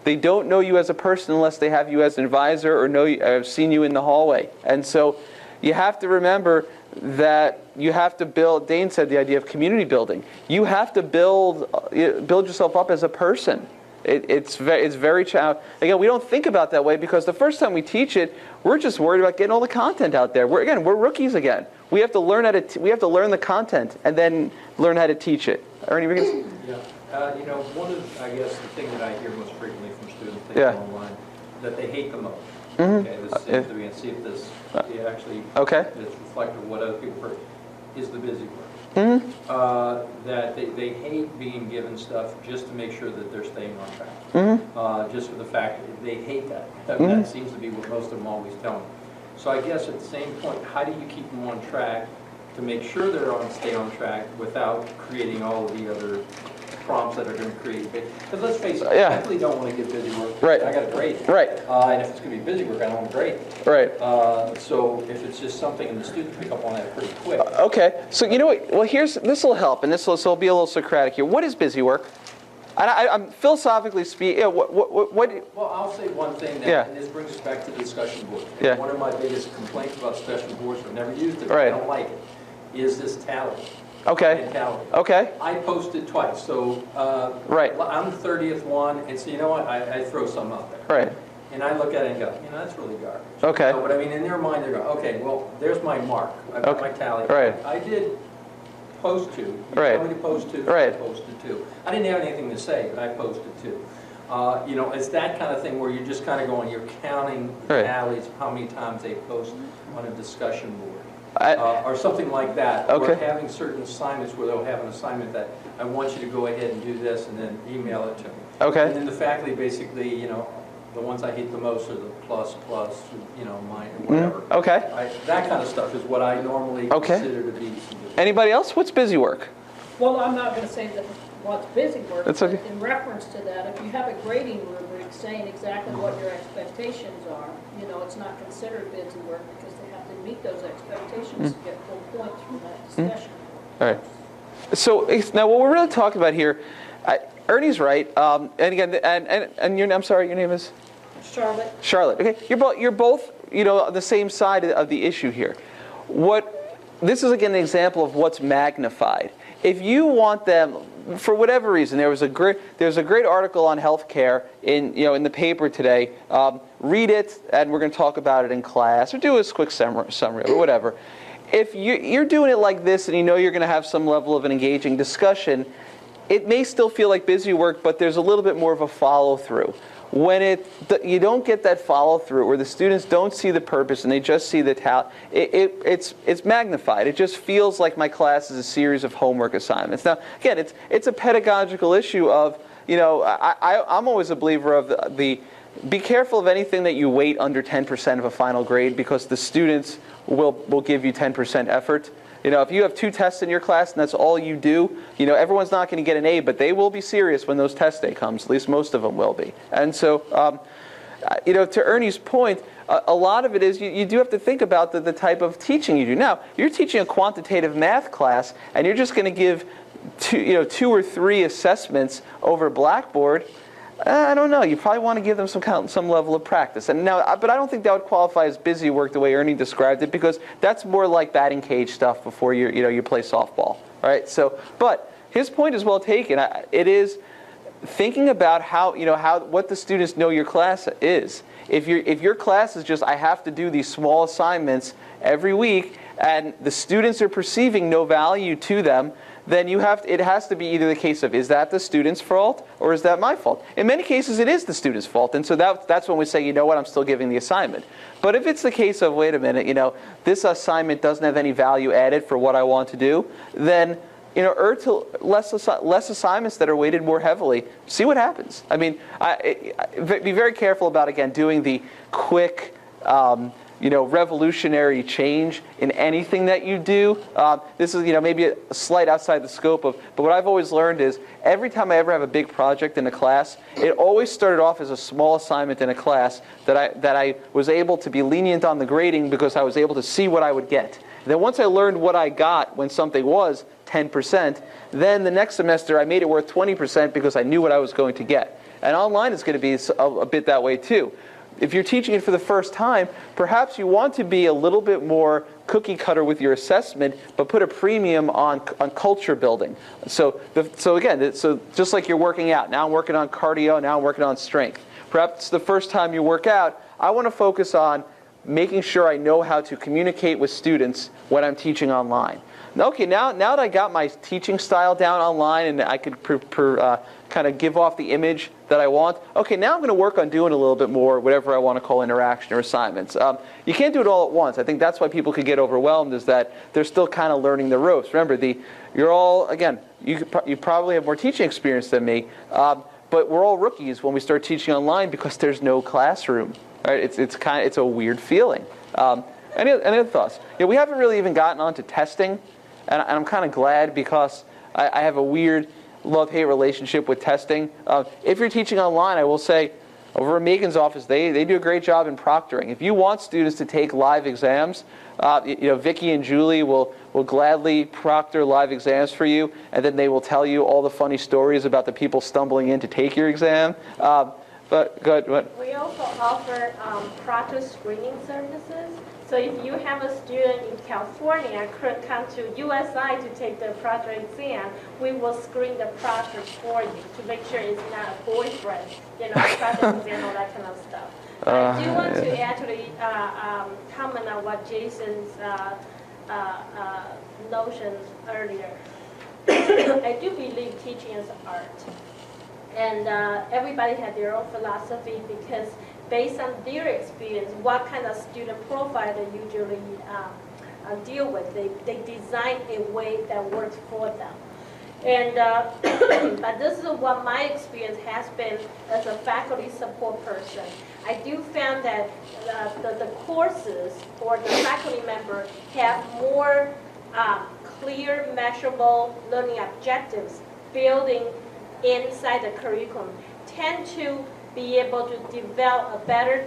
They don't know you as a person unless they have you as an advisor or have seen you in the hallway. And so you have to remember that you have to build, Dane said the idea of community building. You have to build yourself up as a person. It's very challenging. Again, we don't think about that way because the first time we teach it, we're just worried about getting all the content out there. We're rookies again. We have to learn we have to learn the content and then learn how to teach it. Ernie, we can. Yeah. One of, I guess, the thing that I hear most frequently from students thinking online, that they hate the most. Okay, this seems to be, and see if this actually is reflective of what other people heard, is the busy work. That they hate being given stuff just to make sure that they're staying on track. Just for the fact that they hate that. That seems to be what most of them always tell me. So I guess at the same point, how do you keep them on track to make sure they're stay on track without creating all of the other prompts that are going to create? Because let's face it, I definitely don't want to give busy work. Right. I got a grade. Right. And if it's going to be busy work, I don't want a grade. Right. So if it's just something, and the students pick up on that pretty quick. Okay. So you know what? Well, this will help, and this will be a little Socratic here. What is busy work? And I'm philosophically speaking. What? Well, I'll say one thing, and this brings us back to the discussion board. Yeah. One of my biggest complaints about discussion boards, I've never used it, but Right. I don't like it, is this tally. Okay. Mentality. Okay. I posted twice, so Right. I'm the 30th one, and so you know what? I throw some out there. Right. And I look at it and go, that's really garbage. Okay. But I mean, in their mind, they're going, okay, well, there's my mark. I've got my tally. Right. I did post 2. You Right. told me to post 2. Right. I posted 2. I didn't have anything to say, but I posted 2. It's that kind of thing where you're just kind of going, you're counting the Right. tallies of how many times they post on a discussion board. Or something like that. Okay. Or having certain assignments where they'll have an assignment that I want you to go ahead and do this and then email it to me. Okay. And then the faculty basically, the ones I hate the most are the plus, mine, or whatever. Okay. That kind of stuff is what I normally consider to be some good. Anybody else? What's busy work? Well, I'm not going to say that what's busy work. That's okay. But in reference to that, if you have a grading rubric saying exactly what your expectations are, it's not considered busy work because they have to meet those expectations to get full points from that discussion. All right. So now what we're really talking about here, Ernie's right. And again, and I'm sorry, your name is? Charlotte. Charlotte. Okay. You're both on the same side of the issue here. This is again an example of what's magnified. If you want them, for whatever reason, there's a great article on healthcare in the paper today. Read it, and we're going to talk about it in class, or do a quick summary or whatever. If you're doing it like this, and you're going to have some level of an engaging discussion, it may still feel like busy work, but there's a little bit more of a follow-through. When you don't get that follow-through, or the students don't see the purpose and they just see the talent, it's magnified. It just feels like my class is a series of homework assignments. Now, again, it's a pedagogical issue of, I'm always a believer of the be careful of anything that you weight under 10% of a final grade, because the students will give you 10% effort. If you have 2 tests in your class and that's all you do, everyone's not going to get an A, but they will be serious when those test day comes. At least most of them will be. And so, to Ernie's point, a lot of it is you do have to think about the type of teaching you do. Now, you're teaching a quantitative math class, and you're just going to give 2 or 3 assessments over Blackboard. I don't know. You probably want to give them some level of practice. And now, but I don't think that would qualify as busy work the way Ernie described it, because that's more like batting cage stuff before you play softball, right? So, but his point is well taken. It is thinking about what the students know your class is. If your class is just, I have to do these small assignments every week, and the students are perceiving no value to them, then it has to be either the case of, is that the student's fault or is that my fault? In many cases, it is the student's fault, and so that's when we say, you know what, I'm still giving the assignment. But if it's the case of, wait a minute, this assignment doesn't have any value added for what I want to do, then to less assignments that are weighted more heavily. See what happens. I mean, be very careful about, again, doing the quick revolutionary change in anything that you do. This is, maybe a slight outside the scope of, but what I've always learned is every time I ever have a big project in a class, it always started off as a small assignment in a class that I was able to be lenient on the grading because I was able to see what I would get. Then once I learned what I got when something was 10%, then the next semester I made it worth 20% because I knew what I was going to get. And online is going to be a bit that way too. If you're teaching it for the first time, perhaps you want to be a little bit more cookie cutter with your assessment, but put a premium on culture building. So just like you're working out, now I'm working on cardio, now I'm working on strength. Perhaps the first time you work out, I want to focus on making sure I know how to communicate with students when I'm teaching online. Okay, now that I got my teaching style down online and I could kind of give off the image that I want, okay, now I'm going to work on doing a little bit more, whatever I want to call interaction or assignments. You can't do it all at once. I think that's why people could get overwhelmed, is that they're still kind of learning the ropes. Remember, you're all, again, you probably have more teaching experience than me, but we're all rookies when we start teaching online because there's no classroom. Right? It's a weird feeling. Any other thoughts? We haven't really even gotten onto testing, and I'm kind of glad because I have a weird love-hate relationship with testing. If you're teaching online, I will say, over at Megan's office, they do a great job in proctoring. If you want students to take live exams, Vicki and Julie will gladly proctor live exams for you, and then they will tell you all the funny stories about the people stumbling in to take your exam. But go ahead. What? We also offer proctor screening services. So if you have a student in California couldn't come to USI to take the proctor exam, we will screen the proctor for you to make sure it's not a boyfriend, proctor exam, all that kind of stuff. I do want to actually comment on what Jason's notions earlier. I do believe teaching is art. And everybody had their own philosophy because based on their experience, what kind of student profile they usually deal with, they design a way that works for them. And but this is what my experience has been as a faculty support person. I do found that the courses or the faculty member have more clear, measurable learning objectives building inside the curriculum, tend to be able to develop a better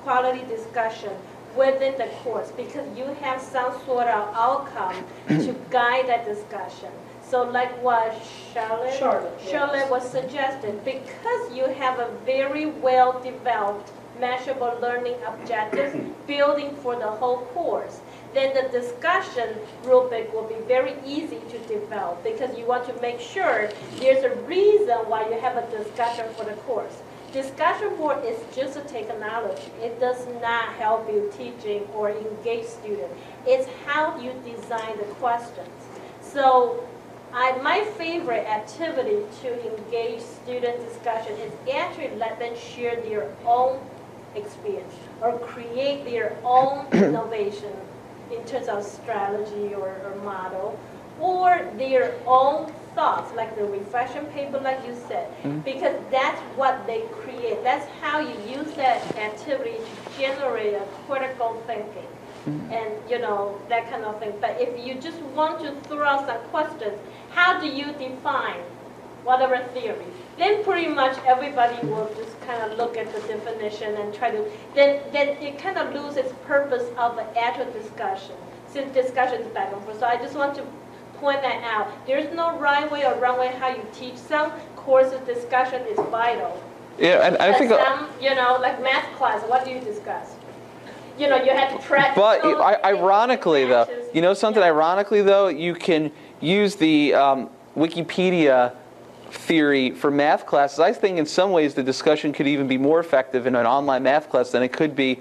quality discussion within the course because you have some sort of outcome to guide that discussion. So like what Charlotte was suggesting, because you have a very well developed measurable learning objectives building for the whole course, then the discussion rubric will be very easy to develop because you want to make sure there's a reason why you have a discussion for the course. Discussion board is just a technology. It does not help you teaching or engage students. It's how you design the questions. So my favorite activity to engage student discussion is actually let them share their own experience or create their own innovation in terms of strategy or model, or their own thoughts, like the reflection paper, like you said, because that's what they create. That's how you use that activity to generate a critical thinking and, that kind of thing. But if you just want to throw out some questions, how do you define whatever theory? Then pretty much everybody will just kind of look at the definition and try to, then it kind of loses its purpose of the actual discussion, since discussion is back and forth. So I just want to point that out. There's no right way or wrong way how you teach. Some courses discussion is vital. Yeah, and I think some, like math class, what do you discuss? You have to practice. But ironically, though, ironically, though, you can use the Wikipedia theory for math classes. I think in some ways the discussion could even be more effective in an online math class than it could be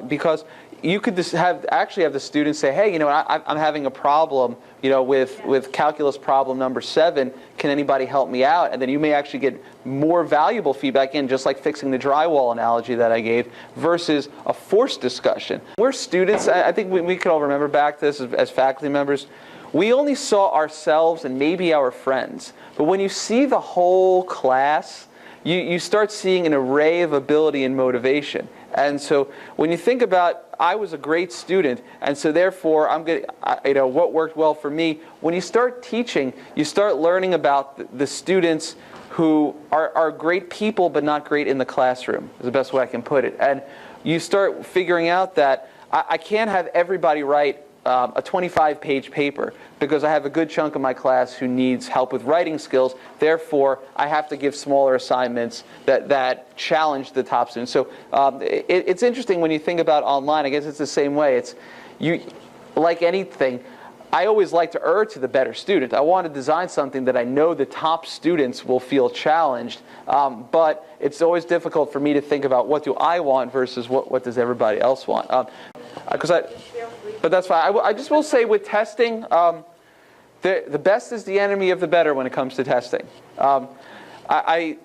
because you could actually have the students say, hey, I'm having a problem, with calculus problem number 7. Can anybody help me out? And then you may actually get more valuable feedback in, just like fixing the drywall analogy that I gave, versus a forced discussion. We're students. I think we can all remember back to this as faculty members. We only saw ourselves and maybe our friends. But when you see the whole class, you start seeing an array of ability and motivation. And so when you think about, I was a great student, and so therefore I'm going to, what worked well for me. When you start teaching, you start learning about the students who are great people but not great in the classroom, is the best way I can put it. And you start figuring out that I can't have everybody write a 25-page paper because I have a good chunk of my class who needs help with writing skills. Therefore, I have to give smaller assignments that challenge the top students. So it's interesting when you think about online. I guess it's the same way. Like anything, I always like to err to the better student. I want to design something that I know the top students will feel challenged, but it's always difficult for me to think about what do I want versus what does everybody else want. But that's fine. I just will say with testing, the best is the enemy of the better when it comes to testing. I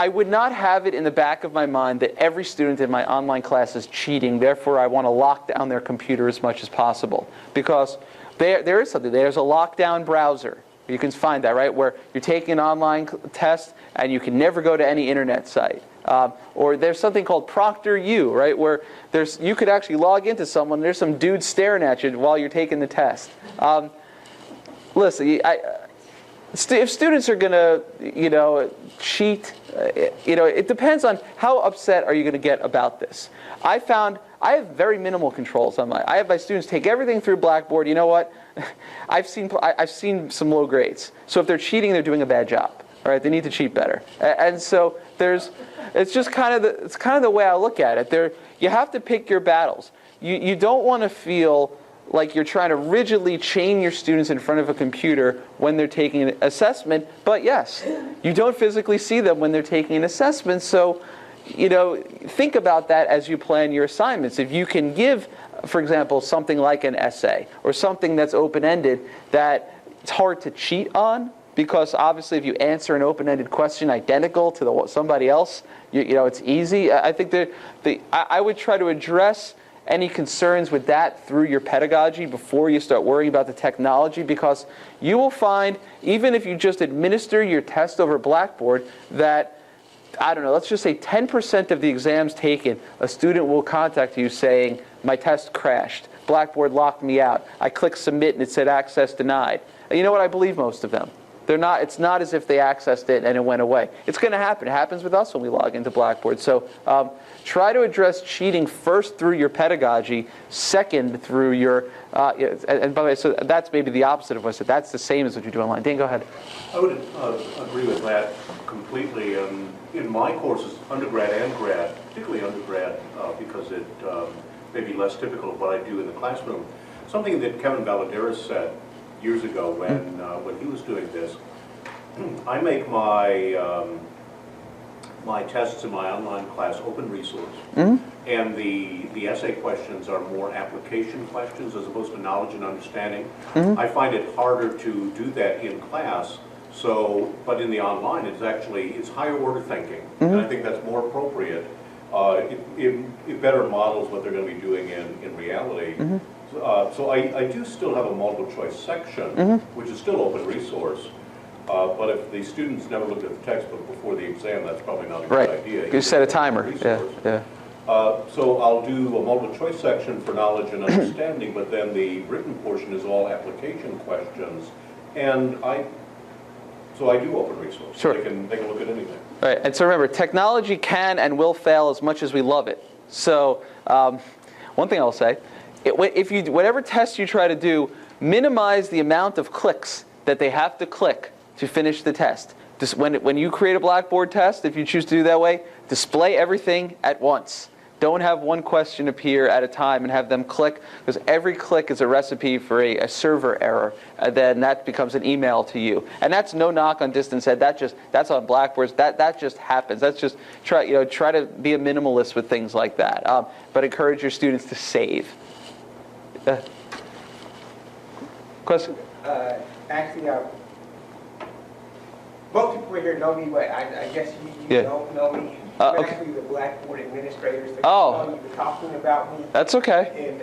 would not have it in the back of my mind that every student in my online class is cheating, therefore I want to lock down their computer as much as possible. Because there is something. There's a lockdown browser. You can find that, right? Where you're taking an online test and you can never go to any internet site. Or there's something called ProctorU, right? Where you could actually log into someone, there's some dude staring at you while you're taking the test. Listen, if students are going to, cheat, it depends on how upset are you going to get about this. I have very minimal controls on I have my students take everything through Blackboard. You know what? I've seen some low grades. So if they're cheating, they're doing a bad job. All right, they need to cheat better. And so it's just kind of the way I look at it. You have to pick your battles. You don't want to feel like you're trying to rigidly chain your students in front of a computer when they're taking an assessment. But yes, you don't physically see them when they're taking an assessment. So, think about that as you plan your assignments. If you can give, for example, something like an essay or something that's open-ended that it's hard to cheat on, because obviously if you answer an open-ended question identical to somebody else, it's easy. I think I would try to address any concerns with that through your pedagogy before you start worrying about the technology, because you will find, even if you just administer your test over Blackboard, that, I don't know, let's just say 10% of the exams taken, a student will contact you saying, my test crashed, Blackboard locked me out, I clicked submit and it said access denied. And you know what, I believe most of them. It's not as if they accessed it and it went away. It's going to happen. It happens with us when we log into Blackboard. So try to address cheating first through your pedagogy, second through your, and by the way, so that's maybe the opposite of what I said. That's the same as what you do online. Dan, go ahead. I would agree with that completely. In my courses, undergrad and grad, particularly undergrad, because it may be less typical of what I do in the classroom, something that Kevin Valadares said years ago when he was doing this, I make my my tests in my online class open resource, and the essay questions are more application questions as opposed to knowledge and understanding. I find it harder to do that in class. So, but in the online, it's higher order thinking, and I think that's more appropriate. It better models what they're going to be doing in reality. So I do still have a multiple choice section, which is still open resource. But if the students never looked at the textbook before the exam, that's probably not a good idea. You set a timer. Yeah. So I'll do a multiple choice section for knowledge and understanding, but then the written portion is all application questions. And so I do open resource. Sure. They can look at anything. Right. And so remember, technology can and will fail as much as we love it. So one thing I'll say, whatever test you try to do, minimize the amount of clicks that they have to click to finish the test. Just when you create a Blackboard test, if you choose to do that way, display everything at once. Don't have one question appear at a time and have them click, because every click is a recipe for a server error. And then that becomes an email to you. And that's no knock on distance ed. That's on Blackboards. That just happens. That's just try to be a minimalist with things like that. But encourage your students to save. Question? Actually, most people here know me, but I guess you don't know me. I'm Okay. actually the Blackboard administrator, so you were talking about me. That's okay. And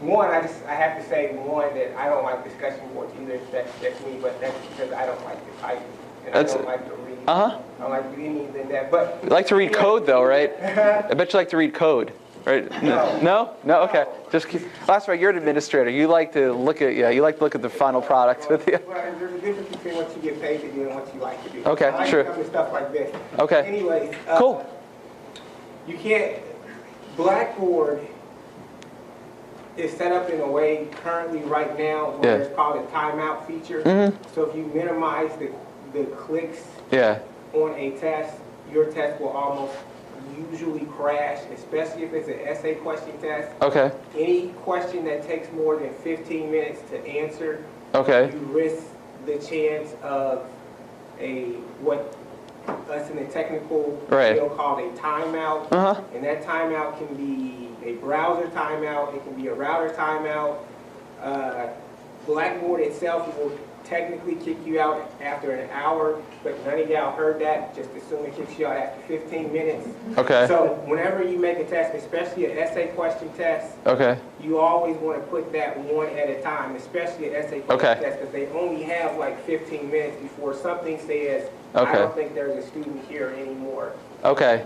I have to say, that I don't like discussion boards either. That's me, but that's because I don't like to type, and I don't like to read. I don't like to do anything than that. But You like to read code, though, right? I bet you like to read code, right? No? No? Okay. Just keep. That's right. You're an administrator. You like to look at the final product with you. Well, there's a difference between what you get paid to do and what you like to do. Okay, I like sure. to come to stuff like this. Okay. Anyways, Cool. you can't. Blackboard is set up in a way currently right now where Yeah. it's called a timeout feature. So if you minimize the clicks on a test, your test will almost usually crash, especially if it's an essay question test. Okay. Any question that takes more than 15 minutes to answer, Okay. you risk the chance of what us in the technical field called a timeout. And that timeout can be a browser timeout, it can be a router timeout. Blackboard itself will technically kick you out after an hour, but none of y'all heard that. Just assume it kicks you out after 15 minutes. Okay. So whenever you make a test, especially an essay question test, you always want to put that one at a time, especially an essay question test, because they only have like 15 minutes before something says, I don't think there's a student here anymore. Okay.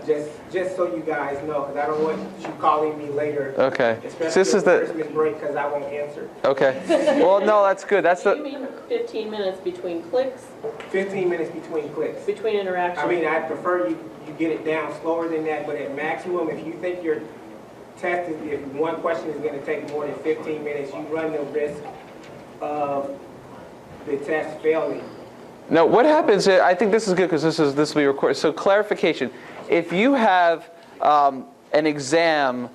Just so you guys know, because I don't want you calling me later. Okay. Especially So this is the Christmas break, because I won't answer. Okay. Well, no, that's good. That's Do you mean 15 minutes between clicks? 15 minutes between clicks. Between interactions? I mean, I prefer you get it down slower than that, but at maximum, if you think your test is, if one question is going to take more than 15 minutes, you run the risk of the test failing. Now, what happens? I think this is good because this will be recorded. So, clarification: if you have an exam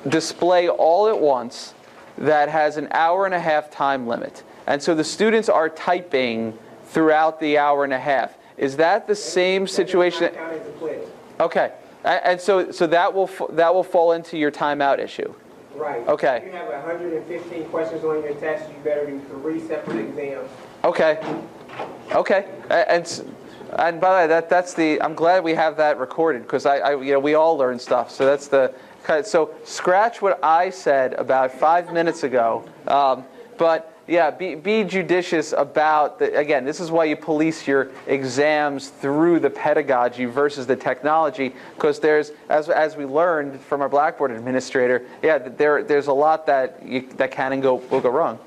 display all at once that has an hour-and-a-half time limit, and so the students are typing throughout the hour and a half, is that the same situation? Okay, and so that will fall into your timeout issue. Right. Okay. If you have 115 questions on your test, you better do 3 separate exams. Okay. Okay. And by the way, that's the. I'm glad we have that recorded because we all learn stuff. So that's the. So scratch what I said about 5 minutes ago. But yeah, be judicious about again, this is why you police your exams through the pedagogy versus the technology, because there's, as we learned from our Blackboard administrator, there's a lot that can and will go wrong.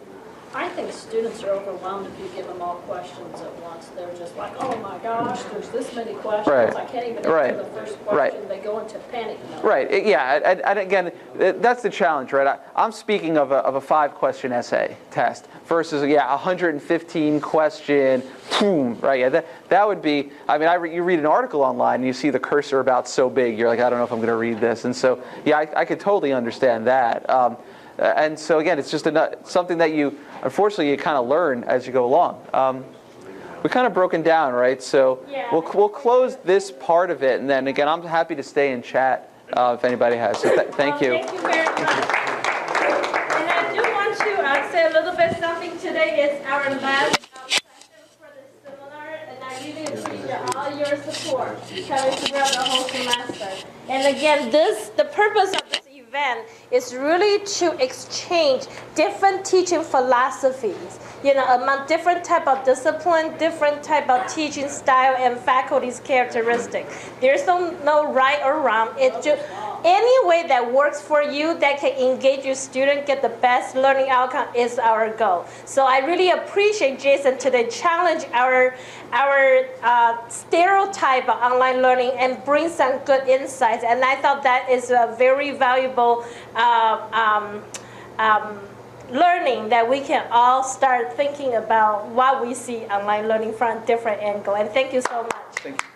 I think students are overwhelmed if you give them all questions at once. They're just like, oh my gosh, there's this many questions. I can't even answer the first question. They go into panic mode. Right. Yeah. And again, that's the challenge, right? I'm speaking of a 5-question essay test versus 115 question. Boom. Right. Yeah. That would be. I mean, you read an article online and you see the cursor about so big. You're like, I don't know if I'm going to read this. And so I could totally understand that. And so again, it's just something that unfortunately you kind of learn as you go along. We're kind of broken down, right? So we'll close this part of it, and then again, I'm happy to stay and chat if anybody has. So thank you. Thank you very much. And I do want to say a little bit something today. It's our last session for this seminar, and I really appreciate all your support coming throughout the whole semester. And again, the purpose of this event is really to exchange different teaching philosophies, among different type of discipline, different type of teaching style, and faculty's characteristics. There's no right or wrong. It's just any way that works for you that can engage your student, get the best learning outcome is our goal. So I really appreciate Jason today challenge our stereotype of online learning and bring some good insights. And I thought that is a very valuable learning that we can all start thinking about what we see online learning from a different angle. And thank you so much. Thank you.